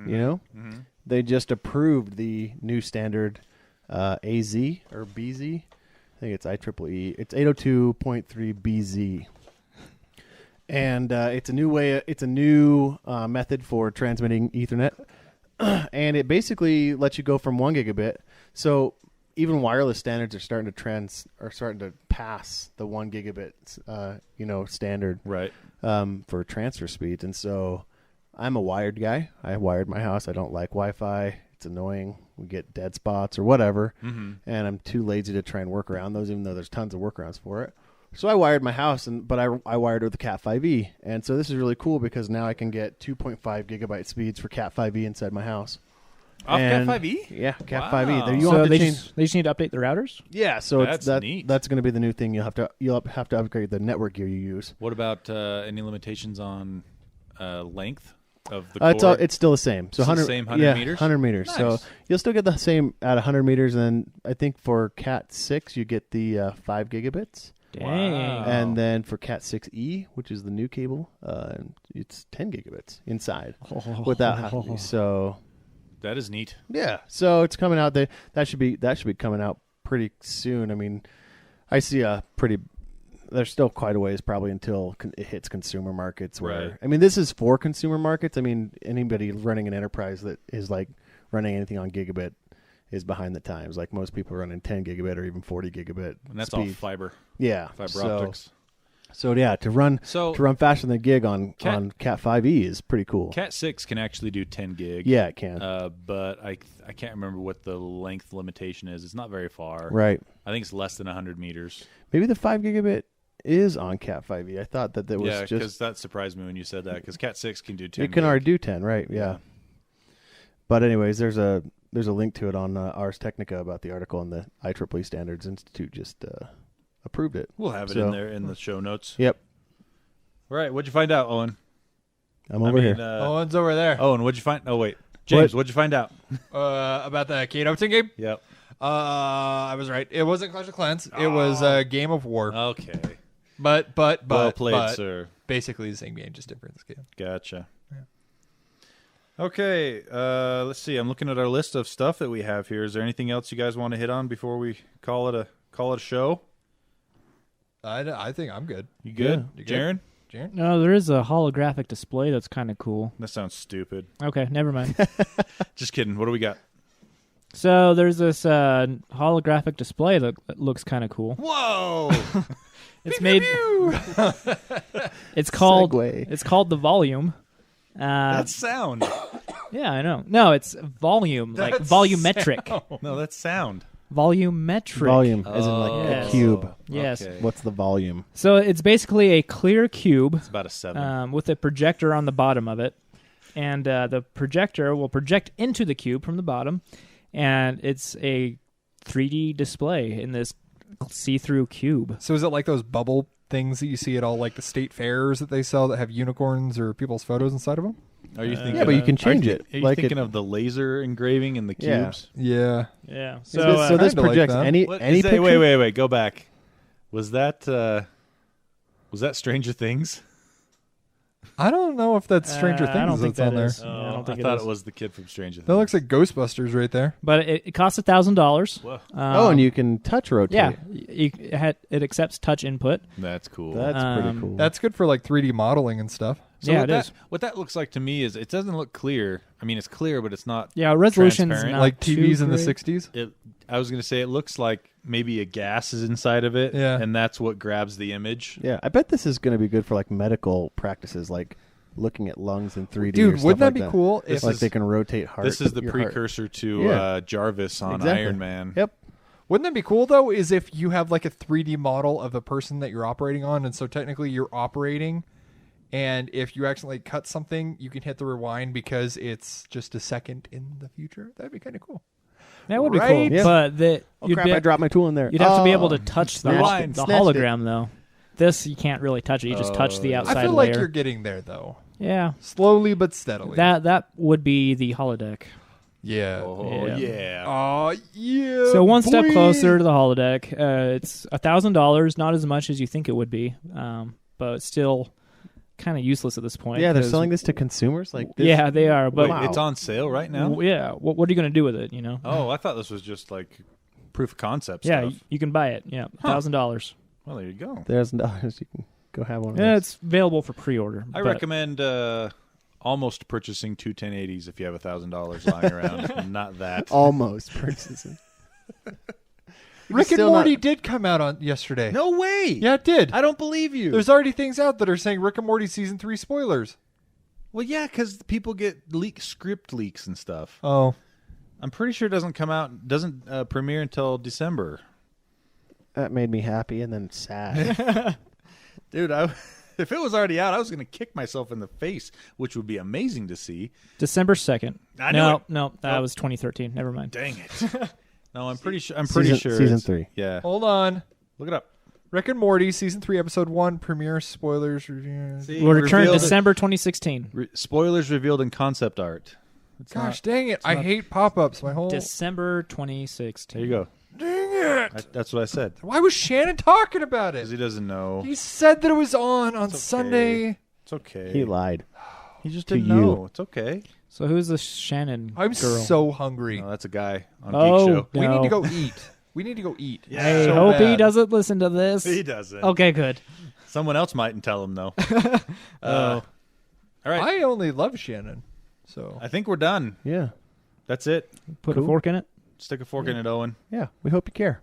they just approved the new standard AZ or BZ. I think it's IEEE. It's 802.3 BZ. And it's a new way. It's a new method for transmitting Ethernet, and it basically lets you go from 1 gigabit. So even wireless standards are starting to pass the 1 gigabit, standard, Right. for transfer speeds. And so I'm a wired guy. I wired my house. I don't like Wi-Fi. It's annoying. We get dead spots or whatever, and I'm too lazy to try and work around those, even though there's tons of workarounds for it. So I wired my house, but I wired it with the Cat 5e, and so this is really cool because now I can get 2.5 gigabyte speeds for Cat 5e inside my house. Off And- Cat 5e? Yeah, Cat Wow. 5e. There you So have to they change. just need to update the routers. Yeah, so That's neat. that's going to be the new thing. You'll have to upgrade the network gear you use. What about any limitations on length of the cord? It's still the same. So It's the 100, same 100 yeah, meters? 100 meters. Nice. So you'll still get the same at 100 meters, and I think for Cat 6 you get the 5 gigabits. Dang. Wow. And then for Cat 6e, which is the new cable, it's 10 gigabits inside without having to. So That is neat. yeah, so it's coming out. That should be coming out pretty soon. I mean, I see there's still quite a ways probably until it hits consumer markets. Where Right. I mean, this is for consumer markets. I mean, anybody running an enterprise that is like running anything on gigabit is behind the times. Like most people running 10 gigabit or even 40 gigabit. And that's speed. all fiber Fiber optics. So yeah, to run So faster than a gig on Cat- Cat 5e is pretty cool. Cat 6 can actually do 10 gig. Yeah, it can. But I can't remember what the length limitation is. It's not very far. Right. I think it's less than 100 meters. Maybe the 5 gigabit is on Cat 5e. I thought that was Yeah, because just that surprised me when you said that. Because Cat 6 can do 10 it can gig. already do 10, right? Yeah. But anyways, there's a link to it on Ars Technica about the article, and the IEEE Standards Institute just approved it. We'll have it So- in there in the show notes. Yep. All right, what'd you find out, Owen? I'm over here. Owen's over there. Owen, what'd you find? Oh, wait. James, what'd you find out? About the Kate game? Yep. I was right. It wasn't Clash of Clans. It was a Game of War. Okay. But Well played, sir. basically the same game, just different scale. Gotcha. Okay, let's see. I'm looking at our list of stuff that we have here. Is there anything else you guys want to hit on before we call it a show? I think I'm good. You good, You good? Jaren? Jaren? No, there is a holographic display that's kind of cool. That sounds stupid. Okay, never mind. Just kidding. What do we got? So there's this holographic display that looks kind of cool. Whoa! It's made. It's called. Segue. It's called the Volume. That's sound. Yeah, I know. No, it's volume, like That's volumetric. No, that's sound. Volumetric. Volume, as in like Yes. a cube. Yes. Okay. What's the volume? So it's basically a clear cube It's about a 7. with a projector on the bottom of it, and the projector will project into the cube from the bottom, and it's a 3D display in this see-through cube. So is it like those bubble things that you see at all like the state fairs that they sell that have unicorns or people's photos inside of them? Are you thinking? Yeah, but you can change are you, it. Are you Like thinking it- of the laser engraving in the Yeah. cubes? Yeah. Yeah. So, So, so this kinda like projects that. any What- any is that- picture. wait. Go back. Was that Stranger Things? I don't know if that's Stranger Things I don't think that's on that there. is. Yeah, I don't think I it thought is. it was the kid from Stranger Things. That looks like Ghostbusters right there. but it costs $1,000. Whoa, Oh, and you can touch rotate. Yeah, it accepts touch input. that's cool. That's pretty Um, cool. That's good for like 3D modeling and stuff. So yeah, what it that, is. What that looks like to me is it doesn't look clear. I mean, it's clear, but it's not. Yeah, resolution's Transparent. not Like too TVs in the great. 60s. I was going to say it looks like maybe a gas is inside of it, Yeah. and that's what grabs the image. Yeah, I bet this is going to be good for like medical practices, like looking at lungs in 3D. or Dude, stuff wouldn't that like be cool? This If, Like is- they can rotate heart. This is the your heart. precursor to Yeah. Jarvis on Exactly. Iron Man. Yep. wouldn't that be cool though? Is if you have like a 3D model of the person that you're operating on, and so technically you're operating, and if you accidentally cut something, you can hit the rewind because it's just a second in the future. That'd be kind of cool. That would be Right? cool. Yeah. But Oh crap! I dropped my tool in there. you'd have to be Oh. able to touch the, Rewind. the Snatched it. hologram, though. This you can't really touch it. You just touch the outside I feel layer. like you're getting there though. Yeah, Slowly but steadily. that would be the holodeck. Yeah. Oh yeah. Oh yeah. So one step boy. closer to the holodeck. It's $1,000, not as much as you think it would be, but it's still kind of useless at this point. Yeah, they're 'cause- selling this to consumers. Like this? Yeah, they are. But Wait, it's on sale right now? yeah, what are you going to do with it? You know? Oh, I thought this was just like proof of concept Yeah, stuff. you can buy it. Yeah, $1,000. Well, there you go. $1,000. You can go have one. Of Yeah, those. it's available for pre-order. I but recommend almost purchasing two 1080s if you have $1,000 lying around. Not that. almost purchasing. Rick and still Morty not- did come out on yesterday. No way. Yeah, it did. I don't believe you. There's already things out that are saying Rick and Morty season 3 spoilers. Well, yeah, because people get script leaks and stuff. Oh. I'm pretty sure it doesn't premiere until December. That made me happy and then sad. Dude, if it was already out, I was going to kick myself in the face, which would be amazing to see. December 2nd. I knew it. No, that Nope. was 2013. Never mind. Dang it. No, I'm pretty sure. Season it's- 3. Yeah. Hold on. Look it up. Rick and Morty season 3 episode 1 premiere spoilers review. See, We'll return revealed- December 2016. Spoilers revealed in concept art. It's Gosh, not- dang it. I not- hate pop-ups. My whole December 2016. There you go. Dang it. That's what I said. Why was Shannon talking about Because it? he doesn't know. He said that it was on It's okay. Sunday. It's okay. He lied. He just to didn't you. know. It's okay. So who's the Shannon I'm girl? so hungry. No, that's a guy on Oh, Geek Show. We need no. to go eat. We need to go eat. Yeah. I So hope he bad. doesn't listen to this. He doesn't. Okay, good. Someone else might and tell him though. Oh. All right. I only love Shannon. So I think we're done. Yeah. That's it. Put a Cool. fork in it. Stick a fork in it, Owen. Yeah. We hope you care.